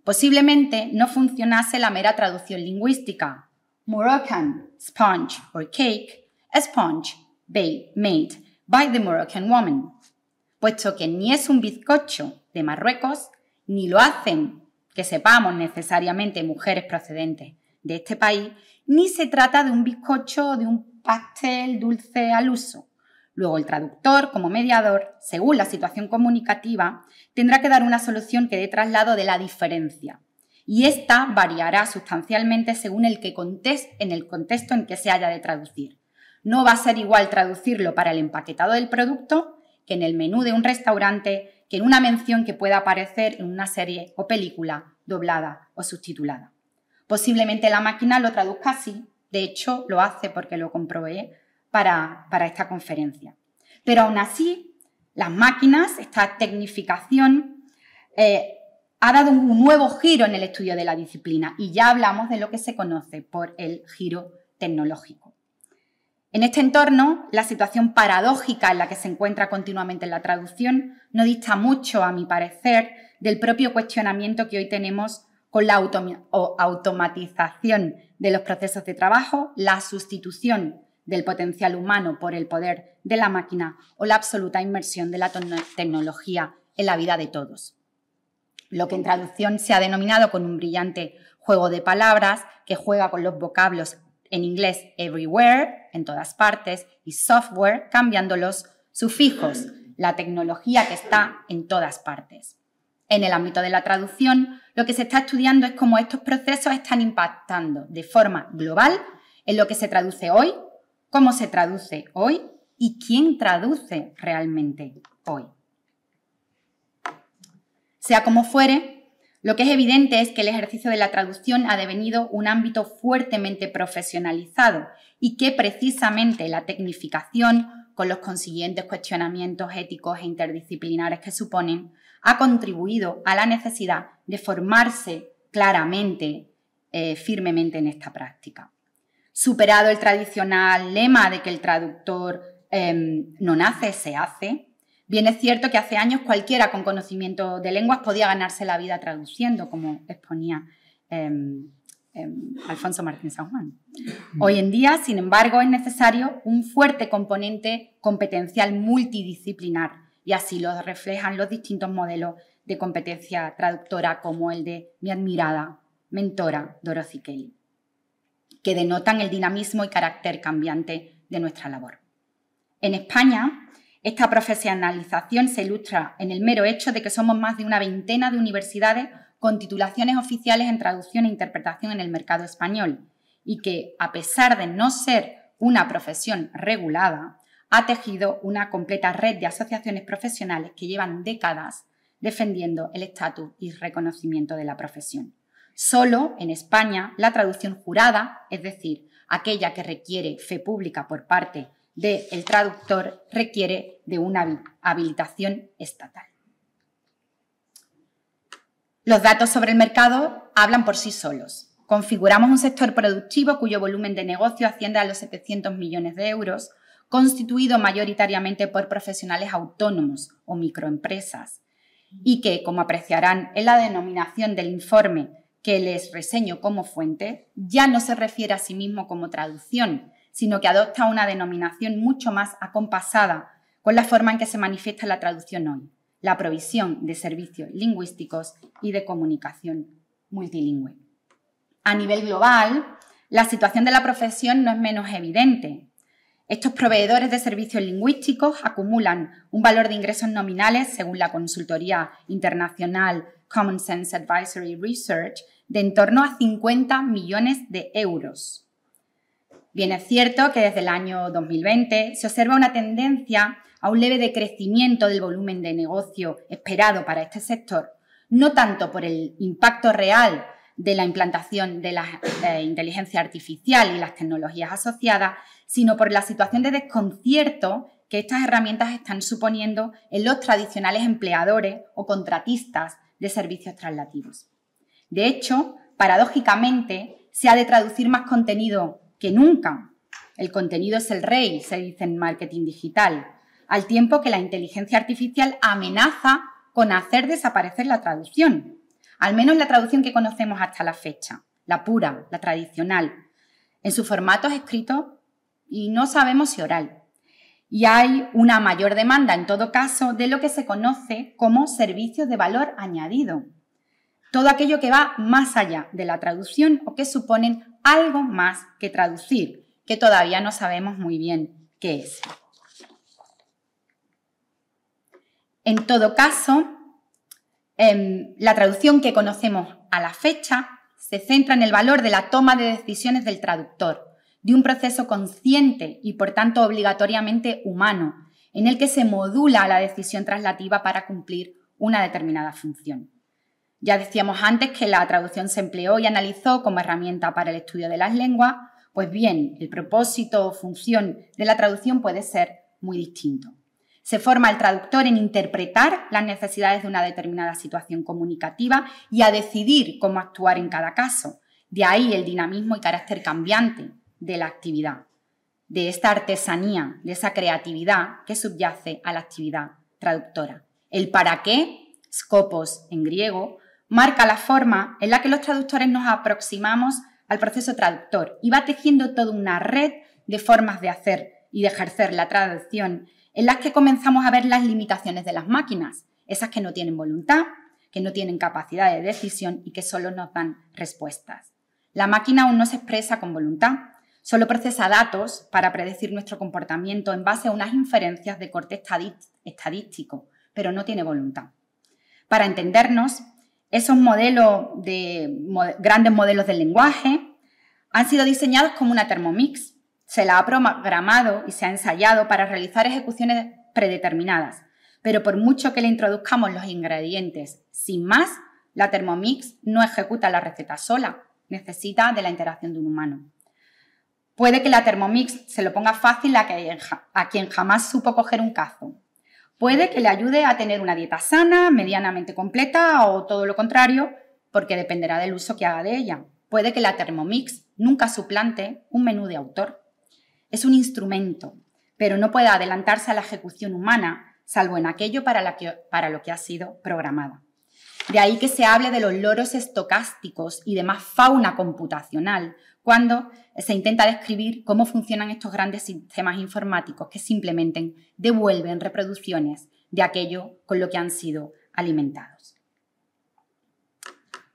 posiblemente no funcionase la mera traducción lingüística. Moroccan sponge or cake, a sponge made by the Moroccan woman, puesto que ni es un bizcocho de Marruecos, ni lo hacen, que sepamos, necesariamente mujeres procedentes de este país, ni se trata de un bizcocho o de un pastel dulce al uso. Luego el traductor, como mediador, según la situación comunicativa, tendrá que dar una solución que dé traslado de la diferencia. Y esta variará sustancialmente según en el contexto en que se haya de traducir. No va a ser igual traducirlo para el empaquetado del producto que en el menú de un restaurante, que en una mención que pueda aparecer en una serie o película doblada o subtitulada. Posiblemente la máquina lo traduzca así, de hecho lo hace porque lo comprobé para esta conferencia. Pero aún así, las máquinas, esta tecnificación, ha dado un nuevo giro en el estudio de la disciplina y ya hablamos de lo que se conoce por el giro tecnológico. En este entorno, la situación paradójica en la que se encuentra continuamente la traducción no dista mucho, a mi parecer, del propio cuestionamiento que hoy tenemos con la automatización de los procesos de trabajo, la sustitución del potencial humano por el poder de la máquina o la absoluta inmersión de la tecnología en la vida de todos. Lo que en traducción se ha denominado con un brillante juego de palabras que juega con los vocablos en inglés everywhere, en todas partes, y software, cambiando los sufijos, la tecnología que está en todas partes. En el ámbito de la traducción, lo que se está estudiando es cómo estos procesos están impactando de forma global en lo que se traduce hoy, cómo se traduce hoy y quién traduce realmente hoy. Sea como fuere, lo que es evidente es que el ejercicio de la traducción ha devenido un ámbito fuertemente profesionalizado y que precisamente la tecnificación, con los consiguientes cuestionamientos éticos e interdisciplinares que suponen, ha contribuido a la necesidad de formarse claramente, firmemente en esta práctica. Superado el tradicional lema de que el traductor no nace, se hace, bien es cierto que hace años cualquiera con conocimiento de lenguas podía ganarse la vida traduciendo, como exponía Alfonso Martín San Juan. Hoy en día, sin embargo, es necesario un fuerte componente competencial multidisciplinar y así lo reflejan los distintos modelos de competencia traductora como el de mi admirada mentora Dorothy Kelly, que denotan el dinamismo y carácter cambiante de nuestra labor. En España, esta profesionalización se ilustra en el mero hecho de que somos más de una veintena de universidades con titulaciones oficiales en traducción e interpretación en el mercado español y que, a pesar de no ser una profesión regulada, ha tejido una completa red de asociaciones profesionales que llevan décadas defendiendo el estatus y reconocimiento de la profesión. Solo en España la traducción jurada, es decir, aquella que requiere fe pública por parte del traductor, requiere de una habilitación estatal. Los datos sobre el mercado hablan por sí solos. Configuramos un sector productivo cuyo volumen de negocio asciende a los 700 millones de euros, constituido mayoritariamente por profesionales autónomos o microempresas, y que, como apreciarán en la denominación del informe que les reseño como fuente, ya no se refiere a sí mismo como traducción, sino que adopta una denominación mucho más acompasada con la forma en que se manifiesta la traducción hoy, la provisión de servicios lingüísticos y de comunicación multilingüe. A nivel global, la situación de la profesión no es menos evidente. Estos proveedores de servicios lingüísticos acumulan un valor de ingresos nominales, según la consultoría internacional Common Sense Advisory Research, de en torno a 50 millones de euros. Bien es cierto que desde el año 2020 se observa una tendencia a un leve decrecimiento del volumen de negocio esperado para este sector, no tanto por el impacto real de la implantación de la inteligencia artificial y las tecnologías asociadas, sino por la situación de desconcierto que estas herramientas están suponiendo en los tradicionales empleadores o contratistas de servicios traslativos. De hecho, paradójicamente, se ha de traducir más contenido que nunca. El contenido es el rey, se dice en marketing digital, al tiempo que la inteligencia artificial amenaza con hacer desaparecer la traducción, al menos la traducción que conocemos hasta la fecha, la pura, la tradicional, en sus formatos escritos y no sabemos si oral. Y hay una mayor demanda, en todo caso, de lo que se conoce como servicios de valor añadido. Todo aquello que va más allá de la traducción o que suponen algo más que traducir, que todavía no sabemos muy bien qué es. En todo caso, la traducción que conocemos a la fecha se centra en el valor de la toma de decisiones del traductor, de un proceso consciente y, por tanto, obligatoriamente humano, en el que se modula la decisión traslativa para cumplir una determinada función. Ya decíamos antes que la traducción se empleó y analizó como herramienta para el estudio de las lenguas. Pues bien, el propósito o función de la traducción puede ser muy distinto. Se forma el traductor en interpretar las necesidades de una determinada situación comunicativa y a decidir cómo actuar en cada caso. De ahí el dinamismo y carácter cambiante de la actividad, de esta artesanía, de esa creatividad que subyace a la actividad traductora. El para qué, skopos en griego, marca la forma en la que los traductores nos aproximamos al proceso traductor y va tejiendo toda una red de formas de hacer y de ejercer la traducción en las que comenzamos a ver las limitaciones de las máquinas, esas que no tienen voluntad, que no tienen capacidad de decisión y que solo nos dan respuestas. La máquina aún no se expresa con voluntad, solo procesa datos para predecir nuestro comportamiento en base a unas inferencias de corte estadístico, pero no tiene voluntad. Para entendernos, esos grandes modelos del lenguaje han sido diseñados como una Thermomix. Se la ha programado y se ha ensayado para realizar ejecuciones predeterminadas, pero por mucho que le introduzcamos los ingredientes sin más, la Thermomix no ejecuta la receta sola, necesita de la interacción de un humano. Puede que la Thermomix se lo ponga fácil a quien jamás supo coger un cazo. Puede que le ayude a tener una dieta sana, medianamente completa o todo lo contrario, porque dependerá del uso que haga de ella. Puede que la Thermomix nunca suplante un menú de autor. Es un instrumento, pero no puede adelantarse a la ejecución humana, salvo en aquello para lo que ha sido programada. De ahí que se hable de los loros estocásticos y demás fauna computacional, cuando se intenta describir cómo funcionan estos grandes sistemas informáticos que simplemente devuelven reproducciones de aquello con lo que han sido alimentados.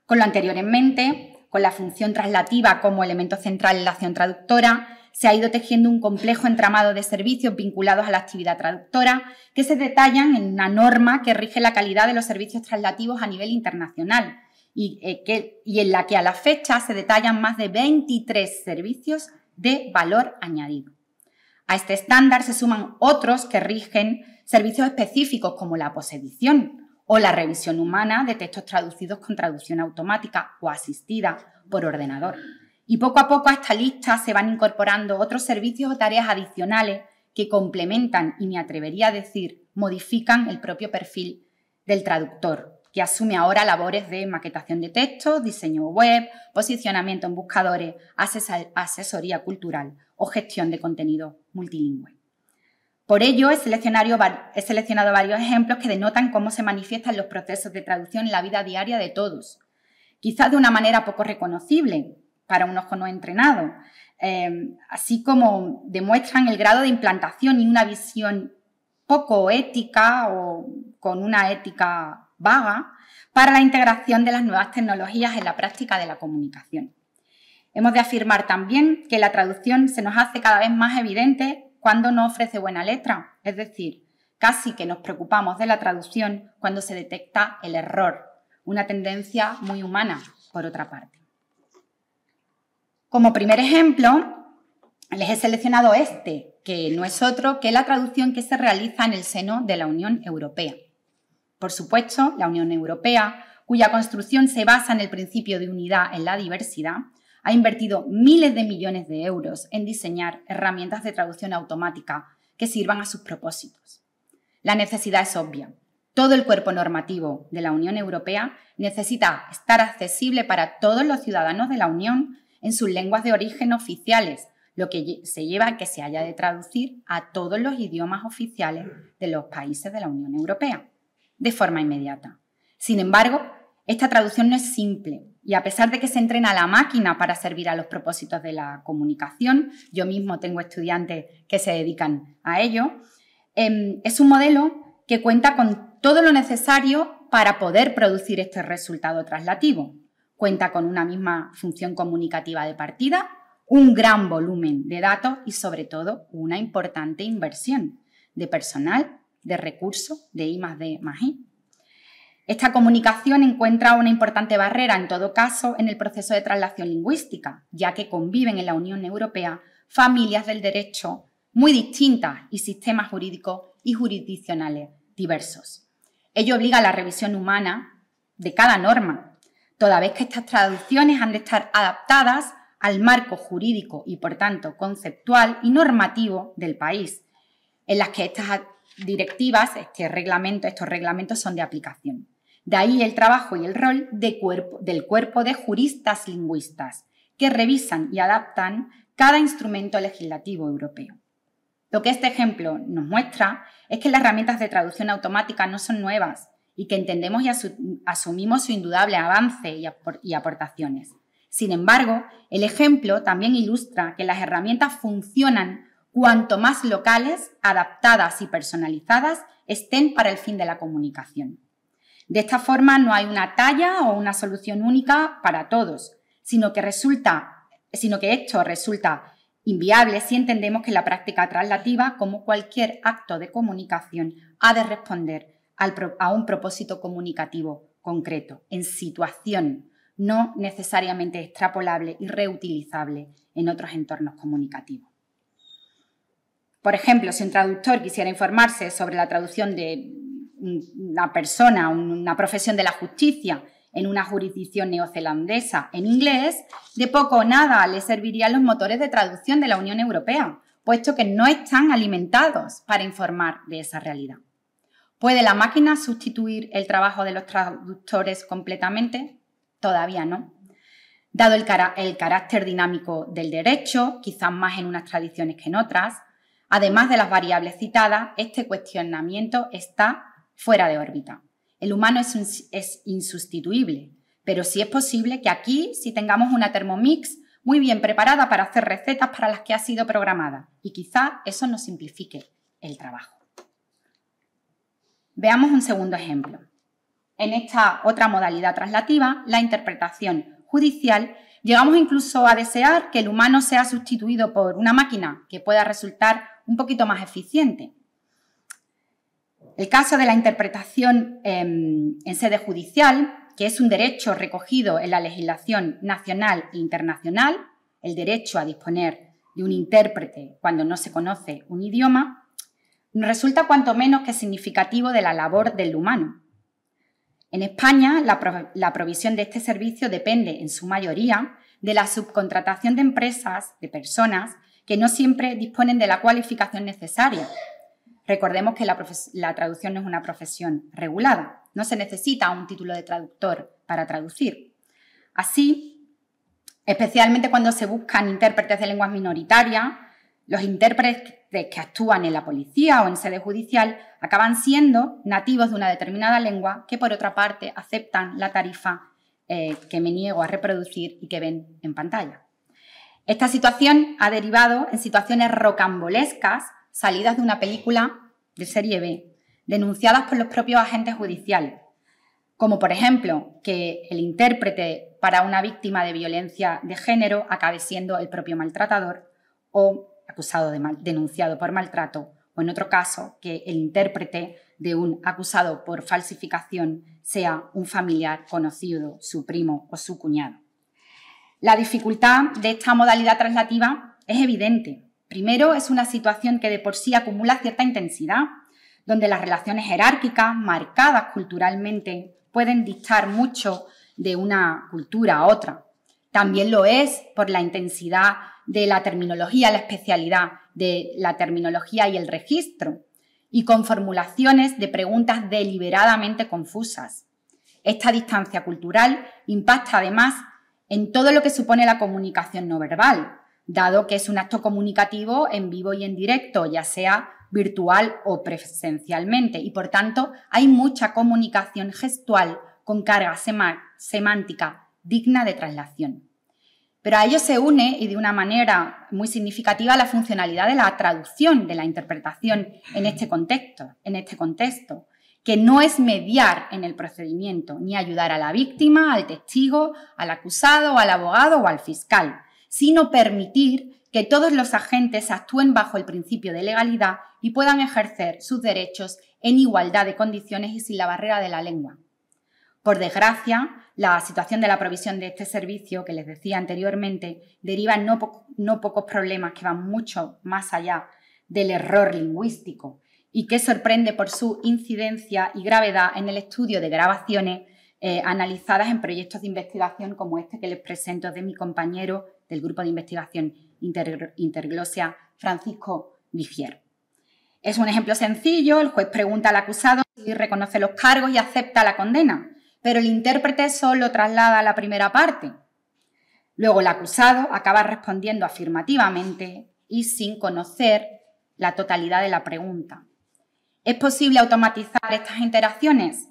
Con lo anterior en mente, con la función traslativa como elemento central en la acción traductora, se ha ido tejiendo un complejo entramado de servicios vinculados a la actividad traductora que se detallan en una norma que rige la calidad de los servicios traslativos a nivel internacional y en la que a la fecha se detallan más de 23 servicios de valor añadido. A este estándar se suman otros que rigen servicios específicos como la posedición o la revisión humana de textos traducidos con traducción automática o asistida por ordenador. Y poco a poco a esta lista se van incorporando otros servicios o tareas adicionales que complementan y me atrevería a decir modifican el propio perfil del traductor, que asume ahora labores de maquetación de textos, diseño web, posicionamiento en buscadores, asesoría cultural o gestión de contenido multilingüe. Por ello, he seleccionado varios ejemplos que denotan cómo se manifiestan los procesos de traducción en la vida diaria de todos, quizás de una manera poco reconocible para un ojo no entrenado, así como demuestran el grado de implantación y una visión poco ética o con una ética vaga para la integración de las nuevas tecnologías en la práctica de la comunicación. Hemos de afirmar también que la traducción se nos hace cada vez más evidente cuando no ofrece buena letra, es decir, casi que nos preocupamos de la traducción cuando se detecta el error, una tendencia muy humana, por otra parte. Como primer ejemplo, les he seleccionado este, que no es otro que la traducción que se realiza en el seno de la Unión Europea. Por supuesto, la Unión Europea, cuya construcción se basa en el principio de unidad en la diversidad, ha invertido miles de millones de euros en diseñar herramientas de traducción automática que sirvan a sus propósitos. La necesidad es obvia. Todo el cuerpo normativo de la Unión Europea necesita estar accesible para todos los ciudadanos de la Unión en sus lenguas de origen oficiales, lo que se lleva a que se haya de traducir a todos los idiomas oficiales de los países de la Unión Europea, de forma inmediata. Sin embargo, esta traducción no es simple y a pesar de que se entrena a la máquina para servir a los propósitos de la comunicación, yo mismo tengo estudiantes que se dedican a ello, es un modelo que cuenta con todo lo necesario para poder producir este resultado translativo. Cuenta con una misma función comunicativa de partida, un gran volumen de datos y, sobre todo, una importante inversión de personal, de recursos, de I+D+I. Esta comunicación encuentra una importante barrera, en todo caso, en el proceso de traslación lingüística, ya que conviven en la Unión Europea familias del derecho muy distintas y sistemas jurídicos y jurisdiccionales diversos. Ello obliga a la revisión humana de cada norma, toda vez que estas traducciones han de estar adaptadas al marco jurídico y, por tanto, conceptual y normativo del país, en las que estas directivas, estos reglamentos son de aplicación. De ahí el trabajo y el rol del cuerpo de juristas lingüistas, que revisan y adaptan cada instrumento legislativo europeo. Lo que este ejemplo nos muestra es que las herramientas de traducción automática no son nuevas y que entendemos y asumimos su indudable avance y aportaciones. Sin embargo, el ejemplo también ilustra que las herramientas funcionan cuanto más locales, adaptadas y personalizadas estén para el fin de la comunicación. De esta forma no hay una talla o una solución única para todos, sino que esto resulta inviable si entendemos que la práctica translativa, como cualquier acto de comunicación, ha de responder a un propósito comunicativo concreto, en situación, no necesariamente extrapolable y reutilizable en otros entornos comunicativos. Por ejemplo, si un traductor quisiera informarse sobre la traducción de una persona, una profesión de la justicia en una jurisdicción neozelandesa en inglés, de poco o nada le servirían los motores de traducción de la Unión Europea, puesto que no están alimentados para informar de esa realidad. ¿Puede la máquina sustituir el trabajo de los traductores completamente? Todavía no. Dado el carácter dinámico del derecho, quizás más en unas tradiciones que en otras, además de las variables citadas, este cuestionamiento está fuera de órbita. El humano es insustituible, pero sí es posible que aquí sí tengamos una Thermomix muy bien preparada para hacer recetas para las que ha sido programada y quizá eso nos simplifique el trabajo. Veamos un segundo ejemplo. En esta otra modalidad translativa, la interpretación judicial, llegamos incluso a desear que el humano sea sustituido por una máquina que pueda resultar un poquito más eficiente. El caso de la interpretación en sede judicial, que es un derecho recogido en la legislación nacional e internacional, el derecho a disponer de un intérprete cuando no se conoce un idioma, resulta cuanto menos que significativo de la labor del humano. En España, la provisión de este servicio depende, en su mayoría, de la subcontratación de empresas, de personas, que no siempre disponen de la cualificación necesaria. Recordemos que la traducción no es una profesión regulada, no se necesita un título de traductor para traducir. Así, especialmente cuando se buscan intérpretes de lenguas minoritarias, los intérpretes que actúan en la policía o en sede judicial acaban siendo nativos de una determinada lengua que, por otra parte, aceptan la tarifa que me niego a reproducir y que ven en pantalla. Esta situación ha derivado en situaciones rocambolescas salidas de una película de serie B, denunciadas por los propios agentes judiciales, como por ejemplo que el intérprete para una víctima de violencia de género acabe siendo el propio maltratador o denunciado por maltrato, o en otro caso que el intérprete de un acusado por falsificación sea un familiar conocido, su primo o su cuñado. La dificultad de esta modalidad translativa es evidente. Primero, es una situación que de por sí acumula cierta intensidad, donde las relaciones jerárquicas, marcadas culturalmente pueden dictar mucho de una cultura a otra. También lo es por la intensidad de la terminología, la especialidad de la terminología y el registro, y con formulaciones de preguntas deliberadamente confusas. Esta distancia cultural impacta además en todo lo que supone la comunicación no verbal, dado que es un acto comunicativo en vivo y en directo, ya sea virtual o presencialmente, y por tanto hay mucha comunicación gestual con carga semántica digna de traslación. Pero a ello se une, y de una manera muy significativa, la funcionalidad de la traducción, de la interpretación en este contexto, que no es mediar en el procedimiento, ni ayudar a la víctima, al testigo, al acusado, al abogado o al fiscal, sino permitir que todos los agentes actúen bajo el principio de legalidad y puedan ejercer sus derechos en igualdad de condiciones y sin la barrera de la lengua. Por desgracia, la situación de la provisión de este servicio, que les decía anteriormente, deriva en no pocos problemas que van mucho más allá del error lingüístico y que sorprende por su incidencia y gravedad en el estudio de grabaciones analizadas en proyectos de investigación como este que les presento de mi compañero del Grupo de Investigación Interglosia, Francisco Vigier. Es un ejemplo sencillo. El juez pregunta al acusado si reconoce los cargos y acepta la condena, pero el intérprete solo traslada la primera parte. Luego el acusado acaba respondiendo afirmativamente y sin conocer la totalidad de la pregunta. ¿Es posible automatizar estas interacciones?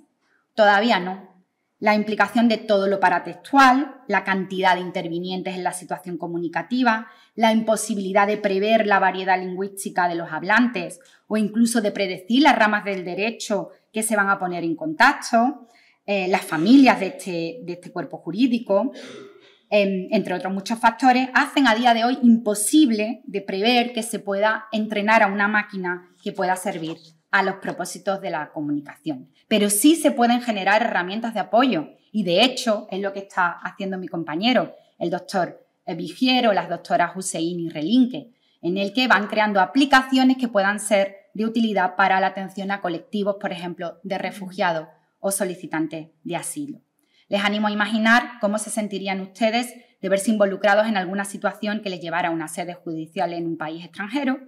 Todavía no. La implicación de todo lo paratextual, la cantidad de intervinientes en la situación comunicativa, la imposibilidad de prever la variedad lingüística de los hablantes o incluso de predecir las ramas del derecho que se van a poner en contacto, las familias de este cuerpo jurídico, entre otros muchos factores, hacen a día de hoy imposible de prever que se pueda entrenar a una máquina que pueda servir a los propósitos de la comunicación. Pero sí se pueden generar herramientas de apoyo y, de hecho, es lo que está haciendo mi compañero, el doctor Vigier o las doctoras Hussein y Relinque, en el que van creando aplicaciones que puedan ser de utilidad para la atención a colectivos, por ejemplo, de refugiados o solicitantes de asilo. Les animo a imaginar cómo se sentirían ustedes de verse involucrados en alguna situación que les llevara a una sede judicial en un país extranjero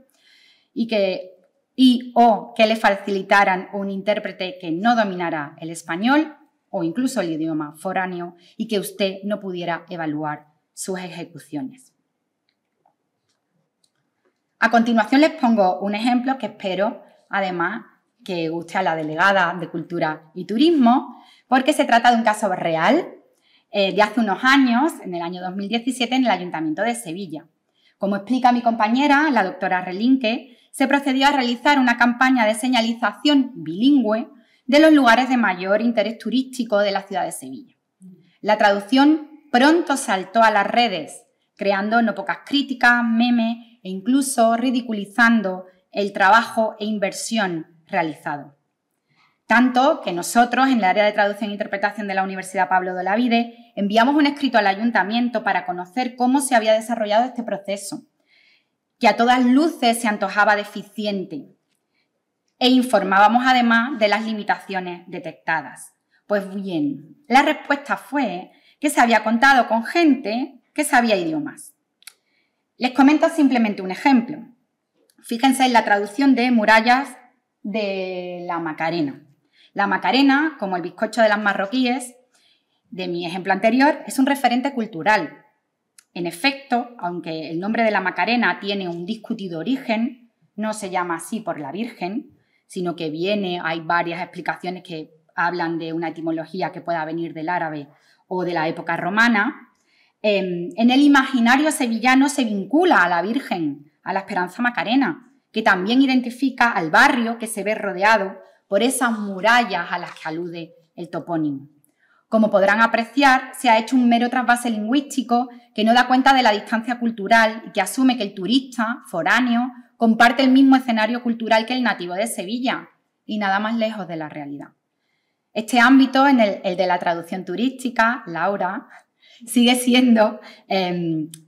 o que le facilitaran un intérprete que no dominara el español o incluso el idioma foráneo y que usted no pudiera evaluar sus ejecuciones. A continuación les pongo un ejemplo que espero, además, que guste a la delegada de Cultura y Turismo, porque se trata de un caso real de hace unos años, en el año 2017, en el Ayuntamiento de Sevilla. Como explica mi compañera, la doctora Relinque, se procedió a realizar una campaña de señalización bilingüe de los lugares de mayor interés turístico de la ciudad de Sevilla. La traducción pronto saltó a las redes, creando no pocas críticas, memes e incluso ridiculizando el trabajo e inversión realizado. Tanto que nosotros, en el área de traducción e interpretación de la Universidad Pablo de Olavide, enviamos un escrito al ayuntamiento para conocer cómo se había desarrollado este proceso, que a todas luces se antojaba deficiente, e informábamos además de las limitaciones detectadas. Pues bien, la respuesta fue que se había contado con gente que sabía idiomas. Les comento simplemente un ejemplo. Fíjense en la traducción de Murallas de la Macarena. La Macarena, como el bizcocho de las marroquíes, de mi ejemplo anterior, es un referente cultural. En efecto, aunque el nombre de la Macarena tiene un discutido origen, no se llama así por la Virgen, sino que hay varias explicaciones que hablan de una etimología que pueda venir del árabe o de la época romana. En el imaginario sevillano se vincula a la Virgen, a la Esperanza Macarena, que también identifica al barrio que se ve rodeado por esas murallas a las que alude el topónimo. Como podrán apreciar, se ha hecho un mero trasvase lingüístico que no da cuenta de la distancia cultural y que asume que el turista foráneo comparte el mismo escenario cultural que el nativo de Sevilla y nada más lejos de la realidad. Este ámbito, el de la traducción turística, Laura, sigue siendo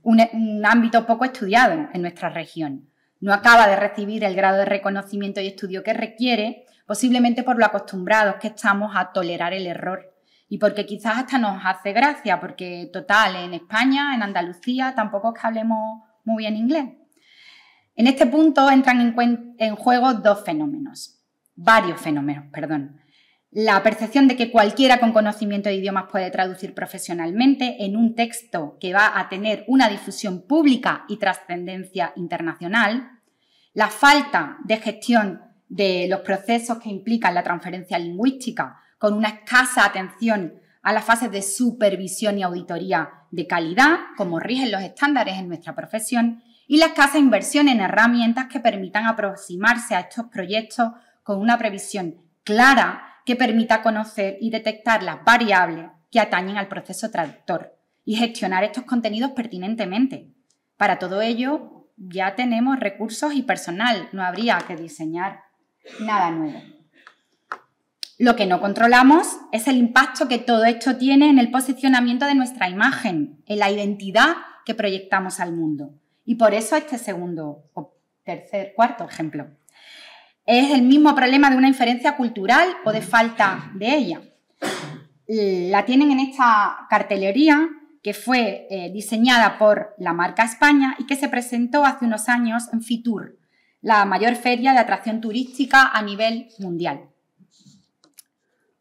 un ámbito poco estudiado en nuestra región. No acaba de recibir el grado de reconocimiento y estudio que requiere, posiblemente por lo acostumbrados que estamos a tolerar el error y porque quizás hasta nos hace gracia, porque total, en España, en Andalucía, tampoco es que hablemos muy bien inglés. En este punto entran en juego varios fenómenos, perdón. La percepción de que cualquiera con conocimiento de idiomas puede traducir profesionalmente en un texto que va a tener una difusión pública y trascendencia internacional, la falta de gestión de los procesos que implican la transferencia lingüística, con una escasa atención a las fases de supervisión y auditoría de calidad, como rigen los estándares en nuestra profesión, y la escasa inversión en herramientas que permitan aproximarse a estos proyectos con una previsión clara que permita conocer y detectar las variables que atañen al proceso traductor y gestionar estos contenidos pertinentemente. Para todo ello ya tenemos recursos y personal, no habría que diseñar nada nuevo. Lo que no controlamos es el impacto que todo esto tiene en el posicionamiento de nuestra imagen, en la identidad que proyectamos al mundo. Y por eso este segundo o cuarto ejemplo. Es el mismo problema de una inferencia cultural o de falta de ella. La tienen en esta cartelería que fue diseñada por la marca España y que se presentó hace unos años en Fitur, la mayor feria de atracción turística a nivel mundial.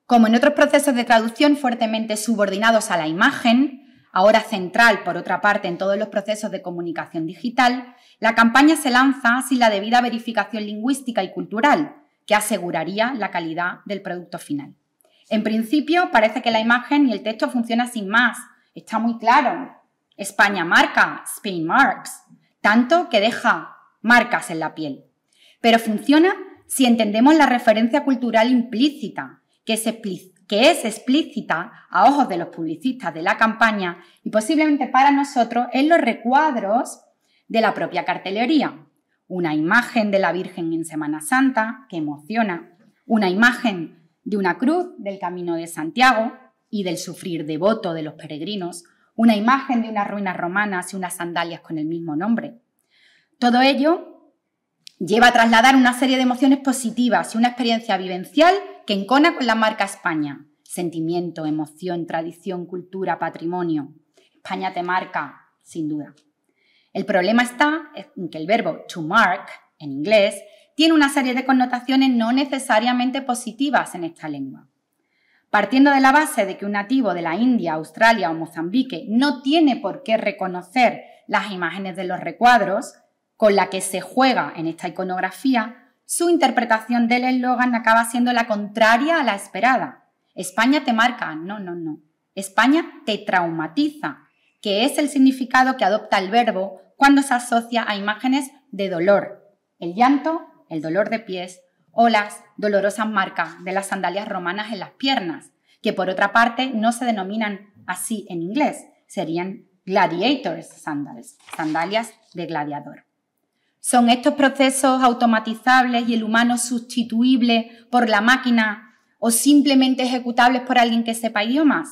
Como en otros procesos de traducción fuertemente subordinados a la imagen, ahora central, por otra parte, en todos los procesos de comunicación digital, la campaña se lanza sin la debida verificación lingüística y cultural, que aseguraría la calidad del producto final. En principio, parece que la imagen y el texto funcionan sin más. Está muy claro. España marca, Spain marks, tanto que deja marcas en la piel. Pero funciona si entendemos la referencia cultural implícita, que es explícita a ojos de los publicistas de la campaña y posiblemente para nosotros en los recuadros de la propia cartelería. Una imagen de la Virgen en Semana Santa, que emociona, una imagen de una cruz del Camino de Santiago y del sufrir devoto de los peregrinos, una imagen de unas ruinas romanas y unas sandalias con el mismo nombre. Todo ello lleva a trasladar una serie de emociones positivas y una experiencia vivencial que encona con la marca España. Sentimiento, emoción, tradición, cultura, patrimonio. España te marca, sin duda. El problema está en que el verbo to mark, en inglés, tiene una serie de connotaciones no necesariamente positivas en esta lengua. Partiendo de la base de que un nativo de la India, Australia o Mozambique no tiene por qué reconocer las imágenes de los recuadros con la que se juega en esta iconografía, su interpretación del eslogan acaba siendo la contraria a la esperada. España te marca, no. España te traumatiza, que es el significado que adopta el verbo cuando se asocia a imágenes de dolor, el llanto, el dolor de pies o las dolorosas marcas de las sandalias romanas en las piernas, que por otra parte no se denominan así en inglés, serían gladiators sandals, sandalias de gladiador. ¿Son estos procesos automatizables y el humano sustituible por la máquina o simplemente ejecutables por alguien que sepa idiomas?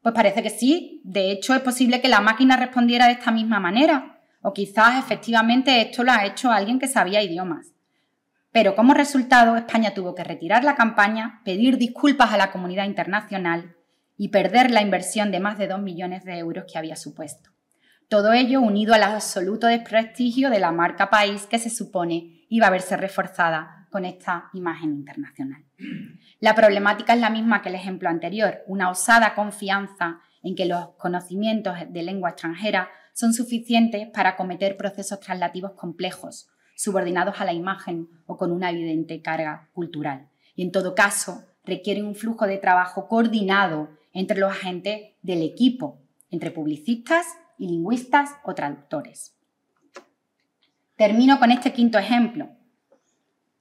Pues parece que sí. De hecho, es posible que la máquina respondiera de esta misma manera. O quizás efectivamente esto lo ha hecho alguien que sabía idiomas. Pero como resultado, España tuvo que retirar la campaña, pedir disculpas a la comunidad internacional y perder la inversión de más de 2 millones de euros que había supuesto. Todo ello unido al absoluto desprestigio de la marca país que se supone iba a verse reforzada con esta imagen internacional. La problemática es la misma que el ejemplo anterior, una osada confianza en que los conocimientos de lengua extranjera son suficientes para acometer procesos translativos complejos, subordinados a la imagen o con una evidente carga cultural. Y en todo caso, requieren un flujo de trabajo coordinado entre los agentes del equipo, entre publicistas y lingüistas o traductores. Termino con este quinto ejemplo,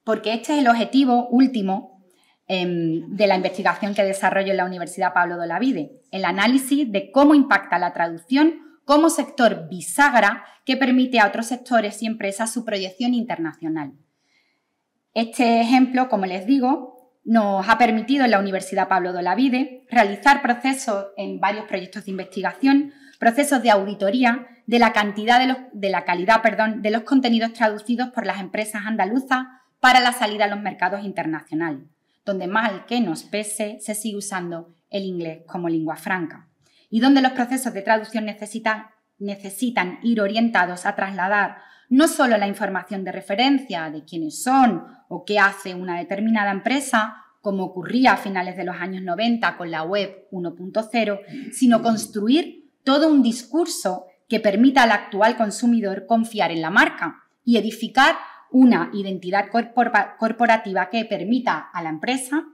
porque este es el objetivo último de la investigación que desarrollo en la Universidad Pablo de Olavide, el análisis de cómo impacta la traducción como sector bisagra que permite a otros sectores y empresas su proyección internacional. Este ejemplo, como les digo, nos ha permitido en la Universidad Pablo de Olavide realizar procesos en varios proyectos de investigación, procesos de auditoría de la calidad de los contenidos traducidos por las empresas andaluzas para la salida a los mercados internacionales, donde mal que nos pese se sigue usando el inglés como lengua franca y donde los procesos de traducción necesitan ir orientados a trasladar no solo la información de referencia de quiénes son o qué hace una determinada empresa, como ocurría a finales de los años 90 con la web 1.0, sino construir todo un discurso que permita al actual consumidor confiar en la marca y edificar una identidad corporativa que permita a la empresa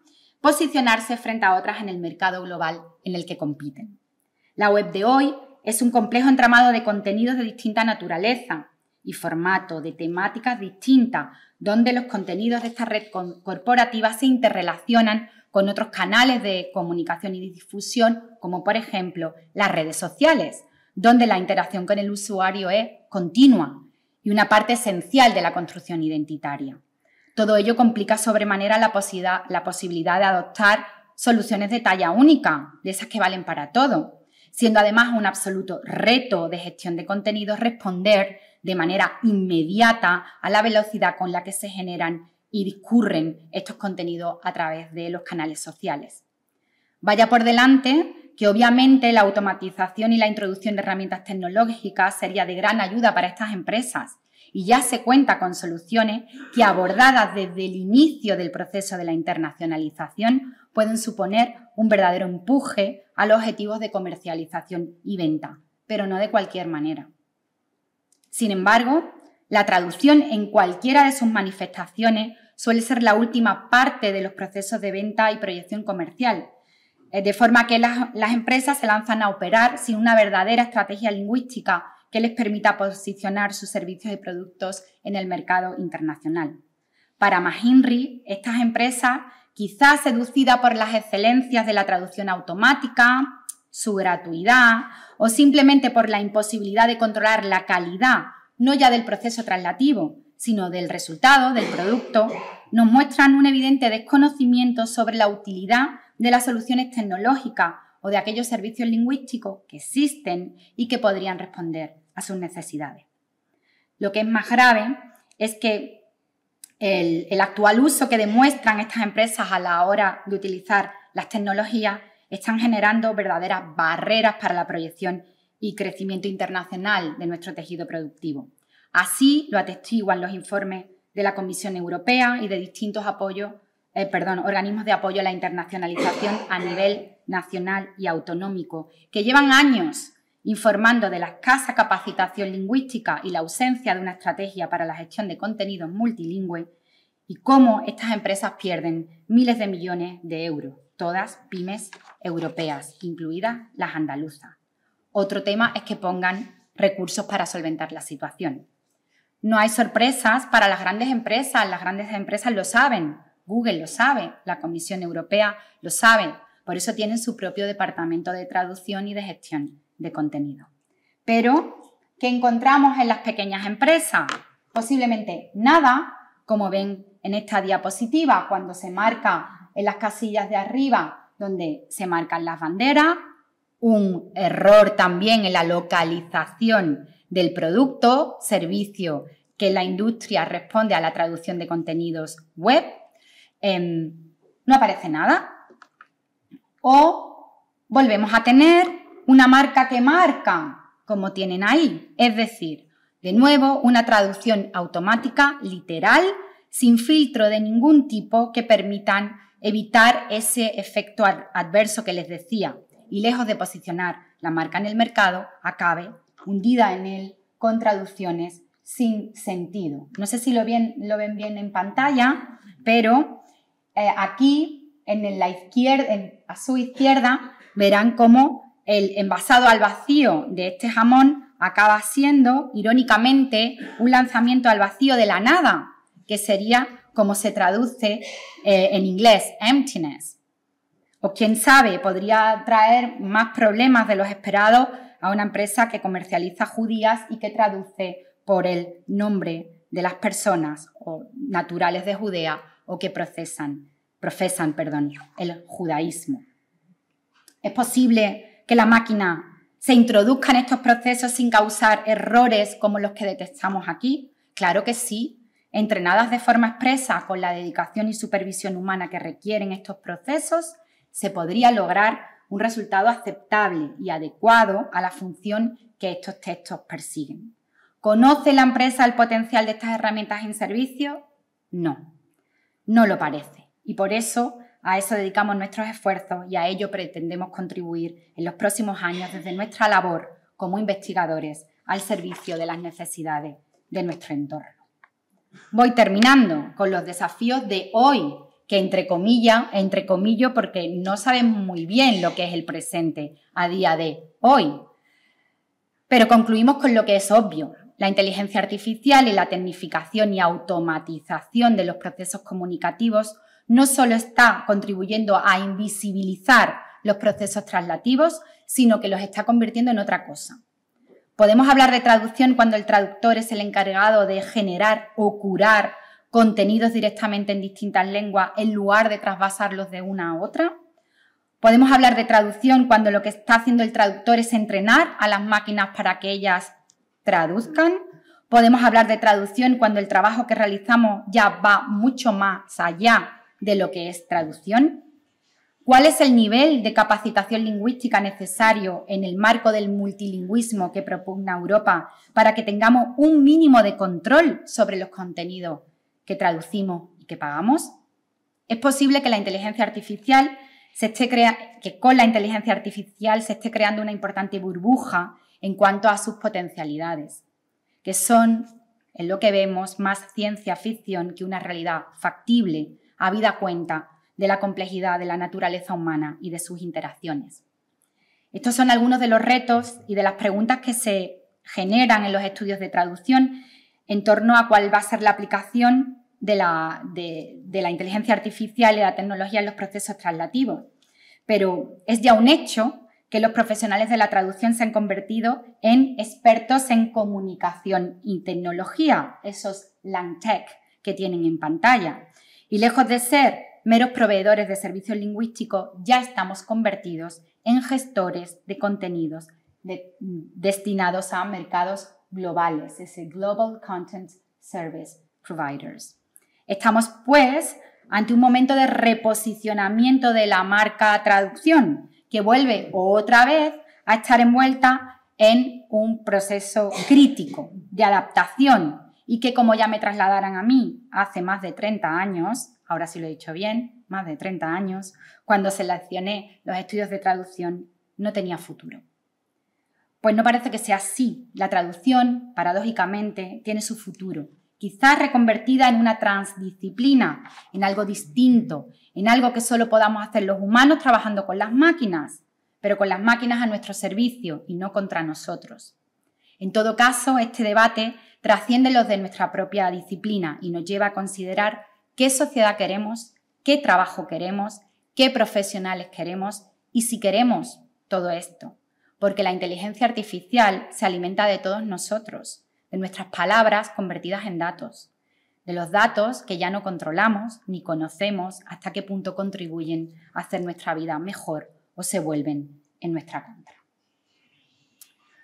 posicionarse frente a otras en el mercado global en el que compiten. La web de hoy es un complejo entramado de contenidos de distinta naturaleza y formato, de temáticas distintas, donde los contenidos de esta red corporativa se interrelacionan con otros canales de comunicación y difusión, como por ejemplo las redes sociales, donde la interacción con el usuario es continua y una parte esencial de la construcción identitaria. Todo ello complica sobremanera la posibilidad de adoptar soluciones de talla única, de esas que valen para todo, siendo además un absoluto reto de gestión de contenidos responder de manera inmediata a la velocidad con la que se generan y discurren estos contenidos a través de los canales sociales. Vaya por delante que obviamente la automatización y la introducción de herramientas tecnológicas sería de gran ayuda para estas empresas y ya se cuenta con soluciones que, abordadas desde el inicio del proceso de la internacionalización, pueden suponer un verdadero empuje a los objetivos de comercialización y venta, pero no de cualquier manera. Sin embargo, la traducción en cualquiera de sus manifestaciones suele ser la última parte de los procesos de venta y proyección comercial, de forma que las empresas se lanzan a operar sin una verdadera estrategia lingüística que les permita posicionar sus servicios y productos en el mercado internacional. Para McHenry, estas empresas, quizás seducidas por las excelencias de la traducción automática, su gratuidad o simplemente por la imposibilidad de controlar la calidad, no ya del proceso traslativo, sino del resultado, del producto, nos muestran un evidente desconocimiento sobre la utilidad de las soluciones tecnológicas o de aquellos servicios lingüísticos que existen y que podrían responder a sus necesidades. Lo que es más grave es que el actual uso que demuestran estas empresas a la hora de utilizar las tecnologías están generando verdaderas barreras para la proyección y crecimiento internacional de nuestro tejido productivo. Así lo atestiguan los informes de la Comisión Europea y de distintos organismos de apoyo a la internacionalización a nivel nacional y autonómico, que llevan años informando de la escasa capacitación lingüística y la ausencia de una estrategia para la gestión de contenidos multilingües y cómo estas empresas pierden miles de millones de euros, todas pymes europeas, incluidas las andaluzas. Otro tema es que pongan recursos para solventar la situación. No hay sorpresas para las grandes empresas lo saben, Google lo sabe, la Comisión Europea lo sabe, por eso tienen su propio departamento de traducción y de gestión de contenido. Pero, ¿qué encontramos en las pequeñas empresas? Posiblemente nada, como ven en esta diapositiva, cuando se marca en las casillas de arriba, donde se marcan las banderas, un error también en la localización del producto, servicio que la industria responde a la traducción de contenidos web, no aparece nada. O volvemos a tener una marca que marca, como tienen ahí, es decir, de nuevo una traducción automática, literal, sin filtro de ningún tipo que permitan evitar ese efecto adverso que les decía y lejos de posicionar la marca en el mercado, acabe hundida en él con traducciones sin sentido. No sé si lo ven bien en pantalla, pero aquí a su izquierda verán cómo el envasado al vacío de este jamón acaba siendo, irónicamente, un lanzamiento al vacío de la nada, que sería como se traduce en inglés, emptiness. O quién sabe, podría traer más problemas de los esperados a una empresa que comercializa judías y que traduce por el nombre de las personas o naturales de Judea o que profesan el judaísmo. ¿Es posible que la máquina se introduzca en estos procesos sin causar errores como los que detectamos aquí? Claro que sí. Entrenadas de forma expresa con la dedicación y supervisión humana que requieren estos procesos, se podría lograr un resultado aceptable y adecuado a la función que estos textos persiguen. ¿Conoce la empresa el potencial de estas herramientas en servicio? No, no lo parece. Y por eso a eso dedicamos nuestros esfuerzos y a ello pretendemos contribuir en los próximos años desde nuestra labor como investigadores al servicio de las necesidades de nuestro entorno. Voy terminando con los desafíos de hoy, que entrecomillo porque no sabemos muy bien lo que es el presente a día de hoy. Pero concluimos con lo que es obvio. La inteligencia artificial y la tecnificación y automatización de los procesos comunicativos no solo está contribuyendo a invisibilizar los procesos translativos, sino que los está convirtiendo en otra cosa. Podemos hablar de traducción cuando el traductor es el encargado de generar o curar contenidos directamente en distintas lenguas en lugar de trasvasarlos de una a otra. Podemos hablar de traducción cuando lo que está haciendo el traductor es entrenar a las máquinas para que ellas traduzcan. Podemos hablar de traducción cuando el trabajo que realizamos ya va mucho más allá de lo que es traducción. ¿Cuál es el nivel de capacitación lingüística necesario en el marco del multilingüismo que propugna Europa para que tengamos un mínimo de control sobre los contenidos que traducimos y que pagamos? Es posible que con la inteligencia artificial se esté creando una importante burbuja en cuanto a sus potencialidades, que son, en lo que vemos, más ciencia ficción que una realidad factible, habida cuenta de la complejidad de la naturaleza humana y de sus interacciones. Estos son algunos de los retos y de las preguntas que se generan en los estudios de traducción en torno a cuál va a ser la aplicación de la inteligencia artificial y la tecnología en los procesos translativos. Pero es ya un hecho que los profesionales de la traducción se han convertido en expertos en comunicación y tecnología, esos LangTech que tienen en pantalla. Y lejos de ser meros proveedores de servicios lingüísticos, ya estamos convertidos en gestores de contenidos destinados a mercados globales, ese Global Content Service Providers. Estamos, pues, ante un momento de reposicionamiento de la marca traducción, que vuelve otra vez a estar envuelta en un proceso crítico de adaptación y que, como ya me trasladaran a mí hace más de 30 años, ahora sí lo he dicho bien, más de 30 años, cuando seleccioné los estudios de traducción, no tenía futuro. Pues no parece que sea así. La traducción, paradójicamente, tiene su futuro, quizás reconvertida en una transdisciplina, en algo distinto, en algo que solo podamos hacer los humanos trabajando con las máquinas, pero con las máquinas a nuestro servicio y no contra nosotros. En todo caso, este debate trasciende los de nuestra propia disciplina y nos lleva a considerar qué sociedad queremos, qué trabajo queremos, qué profesionales queremos y si queremos todo esto. Porque la inteligencia artificial se alimenta de todos nosotros, de nuestras palabras convertidas en datos, de los datos que ya no controlamos ni conocemos hasta qué punto contribuyen a hacer nuestra vida mejor o se vuelven en nuestra contra.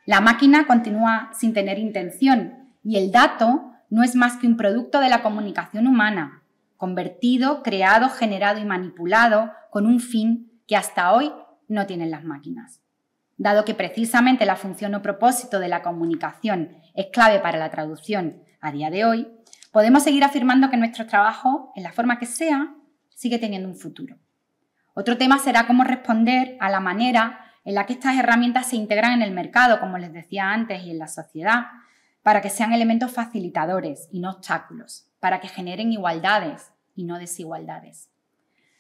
La máquina continúa sin tener intención y el dato no es más que un producto de la comunicación humana, convertido, creado, generado y manipulado con un fin que hasta hoy no tienen las máquinas. Dado que precisamente la función o propósito de la comunicación es clave para la traducción a día de hoy, podemos seguir afirmando que nuestro trabajo, en la forma que sea, sigue teniendo un futuro. Otro tema será cómo responder a la manera en la que estas herramientas se integran en el mercado, como les decía antes, y en la sociedad, para que sean elementos facilitadores y no obstáculos, para que generen igualdades y no desigualdades.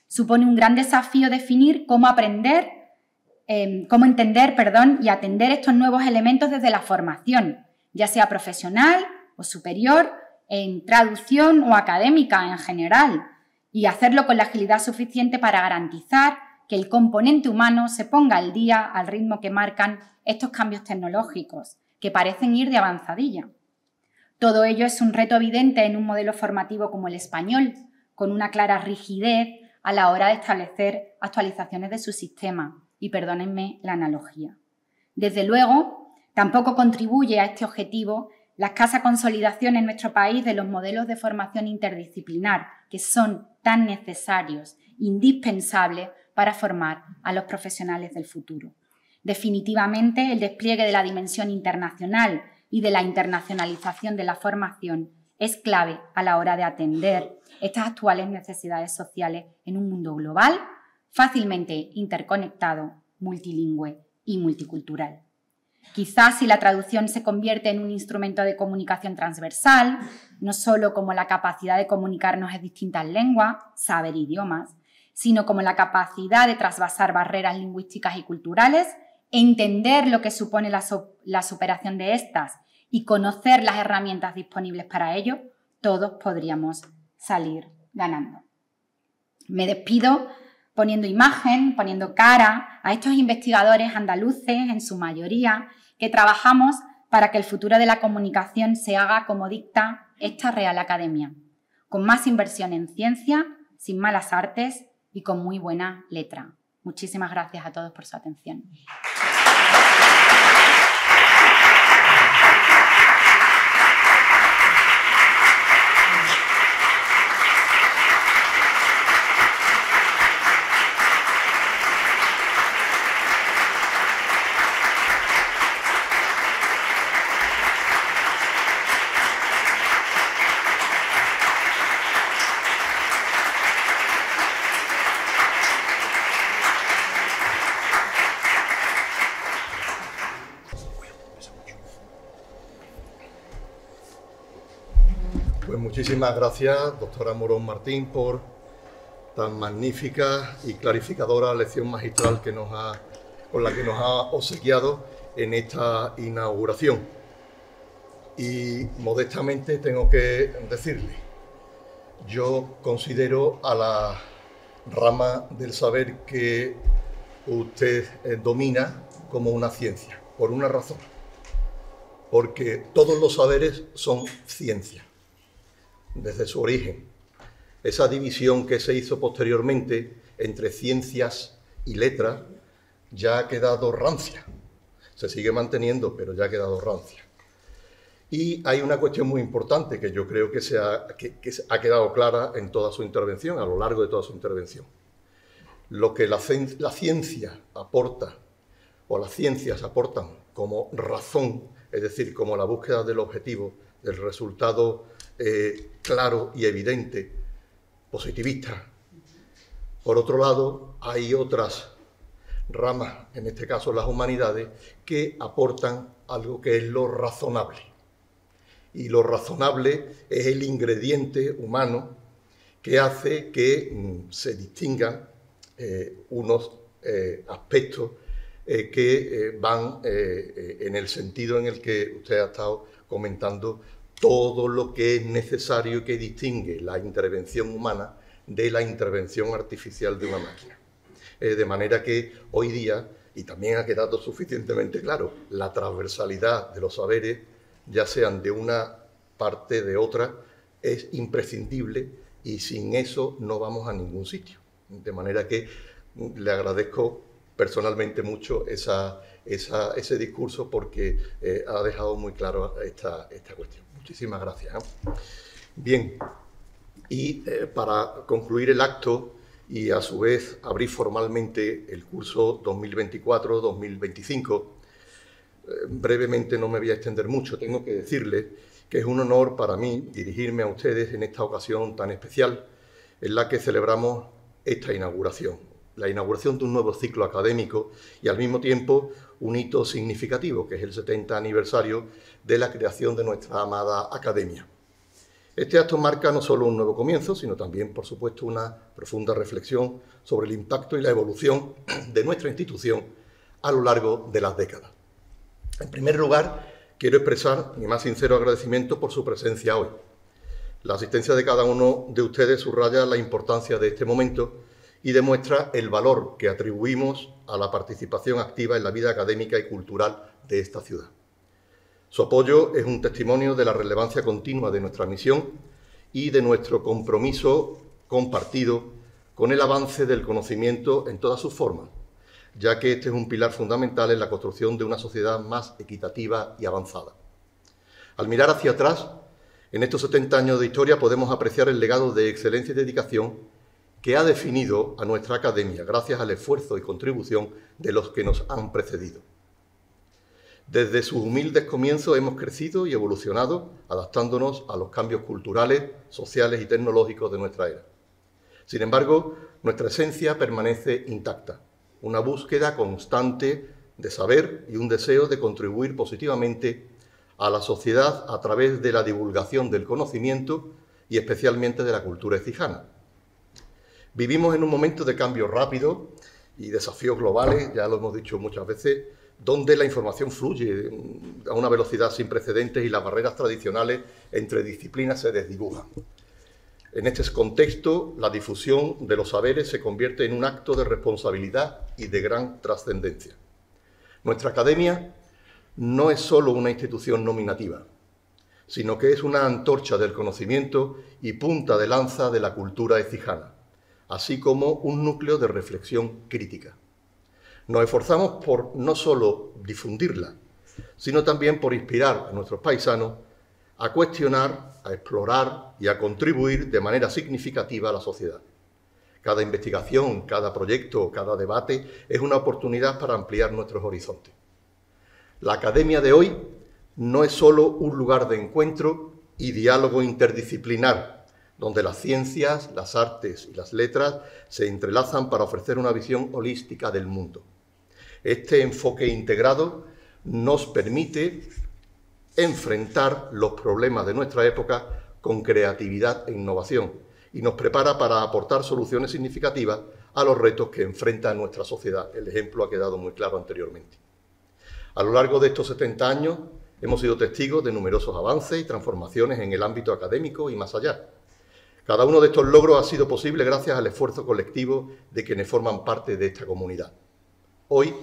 Supone un gran desafío definir cómo entender y atender estos nuevos elementos desde la formación, ya sea profesional o superior, en traducción o académica en general, y hacerlo con la agilidad suficiente para garantizar que el componente humano se ponga al día al ritmo que marcan estos cambios tecnológicos, que parecen ir de avanzadilla. Todo ello es un reto evidente en un modelo formativo como el español, con una clara rigidez a la hora de establecer actualizaciones de su sistema, y perdónenme la analogía. Desde luego, tampoco contribuye a este objetivo la escasa consolidación en nuestro país de los modelos de formación interdisciplinar, que son tan necesarios, indispensables para formar a los profesionales del futuro. Definitivamente, el despliegue de la dimensión internacional y de la internacionalización de la formación es clave a la hora de atender estas actuales necesidades sociales en un mundo global, fácilmente interconectado, multilingüe y multicultural. Quizás si la traducción se convierte en un instrumento de comunicación transversal, no solo como la capacidad de comunicarnos en distintas lenguas, saber idiomas, sino como la capacidad de trasvasar barreras lingüísticas y culturales, entender lo que supone la superación de estas y conocer las herramientas disponibles para ello, todos podríamos salir ganando. Me despido poniendo imagen, poniendo cara a estos investigadores andaluces, en su mayoría, que trabajamos para que el futuro de la comunicación se haga como dicta esta Real Academia, con más inversión en ciencia, sin malas artes y con muy buena letra. Muchísimas gracias a todos por su atención. Muchísimas gracias, doctora Morón Martín, por tan magnífica y clarificadora lección magistral con la que nos ha obsequiado en esta inauguración. Y modestamente tengo que decirle, yo considero a la rama del saber que usted domina como una ciencia, por una razón, porque todos los saberes son ciencia. Desde su origen. Esa división que se hizo posteriormente entre ciencias y letras ya ha quedado rancia. Se sigue manteniendo, pero ya ha quedado rancia. Y hay una cuestión muy importante que yo creo que ha quedado clara en toda su intervención, a lo largo de toda su intervención. Lo que la ciencia aporta, o las ciencias aportan como razón, es decir, como la búsqueda del objetivo, del resultado claro y evidente, positivista. Por otro lado, hay otras ramas, en este caso las humanidades, que aportan algo que es lo razonable. Y lo razonable es el ingrediente humano que hace que se distingan unos aspectos que van en el sentido en el que usted ha estado comentando todo lo que es necesario y que distingue la intervención humana de la intervención artificial de una máquina. De manera que hoy día, y también ha quedado suficientemente claro, la transversalidad de los saberes, ya sean de una parte de otra, es imprescindible y sin eso no vamos a ningún sitio. De manera que le agradezco personalmente mucho ese discurso porque ha dejado muy claro esta cuestión. Muchísimas gracias. Bien, y para concluir el acto y a su vez abrir formalmente el curso 2024-2025, brevemente, no me voy a extender mucho, tengo que decirles que es un honor para mí dirigirme a ustedes en esta ocasión tan especial en la que celebramos esta inauguración, la inauguración de un nuevo ciclo académico y al mismo tiempo un hito significativo, que es el 70 aniversario de la creación de nuestra amada Academia. Este acto marca no solo un nuevo comienzo, sino también, por supuesto, una profunda reflexión sobre el impacto y la evolución de nuestra institución a lo largo de las décadas. En primer lugar, quiero expresar mi más sincero agradecimiento por su presencia hoy. La asistencia de cada uno de ustedes subraya la importancia de este momento y demuestra el valor que atribuimos a la participación activa en la vida académica y cultural de esta ciudad. Su apoyo es un testimonio de la relevancia continua de nuestra misión y de nuestro compromiso compartido con el avance del conocimiento en todas sus formas, ya que este es un pilar fundamental en la construcción de una sociedad más equitativa y avanzada. Al mirar hacia atrás, en estos 70 años de historia podemos apreciar el legado de excelencia y dedicación que ha definido a nuestra academia gracias al esfuerzo y contribución de los que nos han precedido. Desde sus humildes comienzos hemos crecido y evolucionado, adaptándonos a los cambios culturales, sociales y tecnológicos de nuestra era. Sin embargo, nuestra esencia permanece intacta, una búsqueda constante de saber y un deseo de contribuir positivamente a la sociedad a través de la divulgación del conocimiento y especialmente de la cultura écijana. Vivimos en un momento de cambio rápido y desafíos globales, ya lo hemos dicho muchas veces, donde la información fluye a una velocidad sin precedentes y las barreras tradicionales entre disciplinas se desdibujan. En este contexto, la difusión de los saberes se convierte en un acto de responsabilidad y de gran trascendencia. Nuestra academia no es solo una institución nominativa, sino que es una antorcha del conocimiento y punta de lanza de la cultura écijana, así como un núcleo de reflexión crítica. Nos esforzamos por no solo difundirla, sino también por inspirar a nuestros paisanos a cuestionar, a explorar y a contribuir de manera significativa a la sociedad. Cada investigación, cada proyecto, cada debate es una oportunidad para ampliar nuestros horizontes. La academia de hoy no es solo un lugar de encuentro y diálogo interdisciplinar, donde las ciencias, las artes y las letras se entrelazan para ofrecer una visión holística del mundo. Este enfoque integrado nos permite enfrentar los problemas de nuestra época con creatividad e innovación y nos prepara para aportar soluciones significativas a los retos que enfrenta nuestra sociedad. El ejemplo ha quedado muy claro anteriormente. A lo largo de estos 70 años hemos sido testigos de numerosos avances y transformaciones en el ámbito académico y más allá. Cada uno de estos logros ha sido posible gracias al esfuerzo colectivo de quienes forman parte de esta comunidad. Hoy,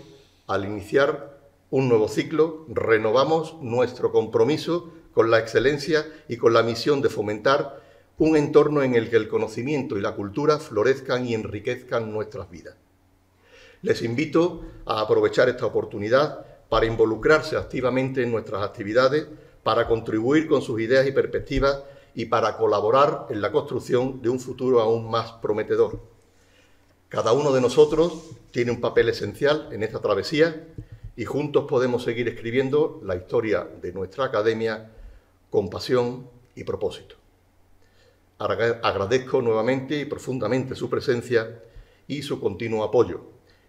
al iniciar un nuevo ciclo, renovamos nuestro compromiso con la excelencia y con la misión de fomentar un entorno en el que el conocimiento y la cultura florezcan y enriquezcan nuestras vidas. Les invito a aprovechar esta oportunidad para involucrarse activamente en nuestras actividades, para contribuir con sus ideas y perspectivas y para colaborar en la construcción de un futuro aún más prometedor. Cada uno de nosotros tiene un papel esencial en esta travesía y juntos podemos seguir escribiendo la historia de nuestra academia con pasión y propósito. Agradezco nuevamente y profundamente su presencia y su continuo apoyo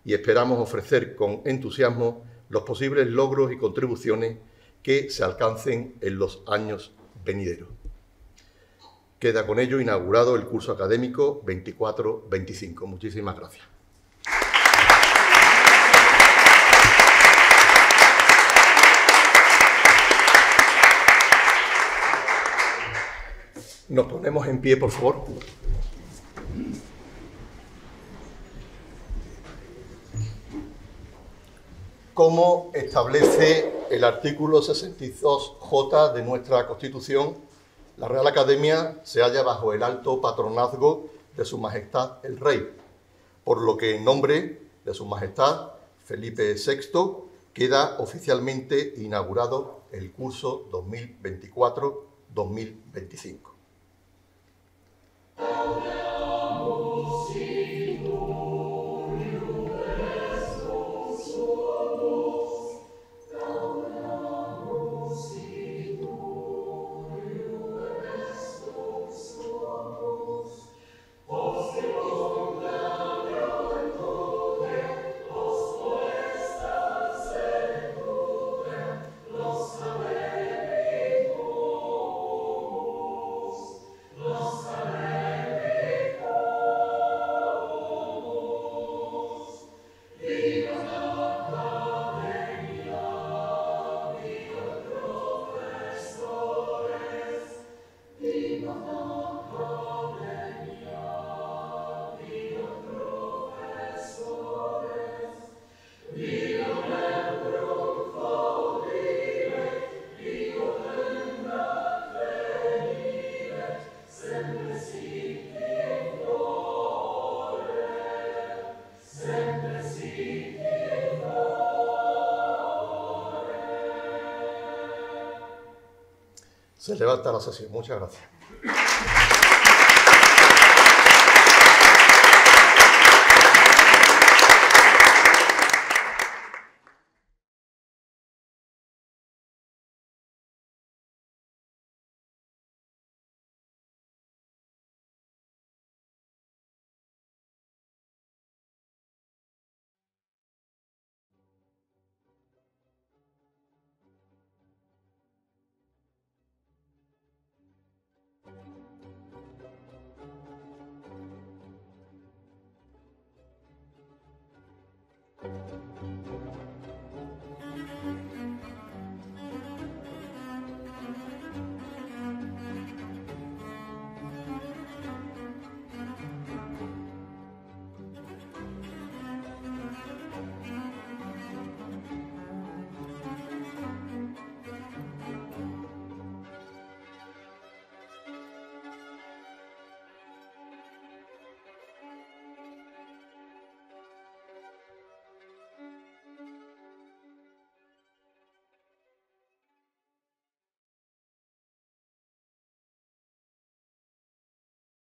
y esperamos ofrecer con entusiasmo los posibles logros y contribuciones que se alcancen en los años venideros. Queda con ello inaugurado el curso académico 24-25. Muchísimas gracias. Nos ponemos en pie, por favor. Como establece el artículo 62J de nuestra Constitución, la Real Academia se halla bajo el alto patronazgo de Su Majestad el Rey, por lo que en nombre de Su Majestad Felipe VI queda oficialmente inaugurado el curso 2024-2025. Se levanta la sesión. Muchas gracias.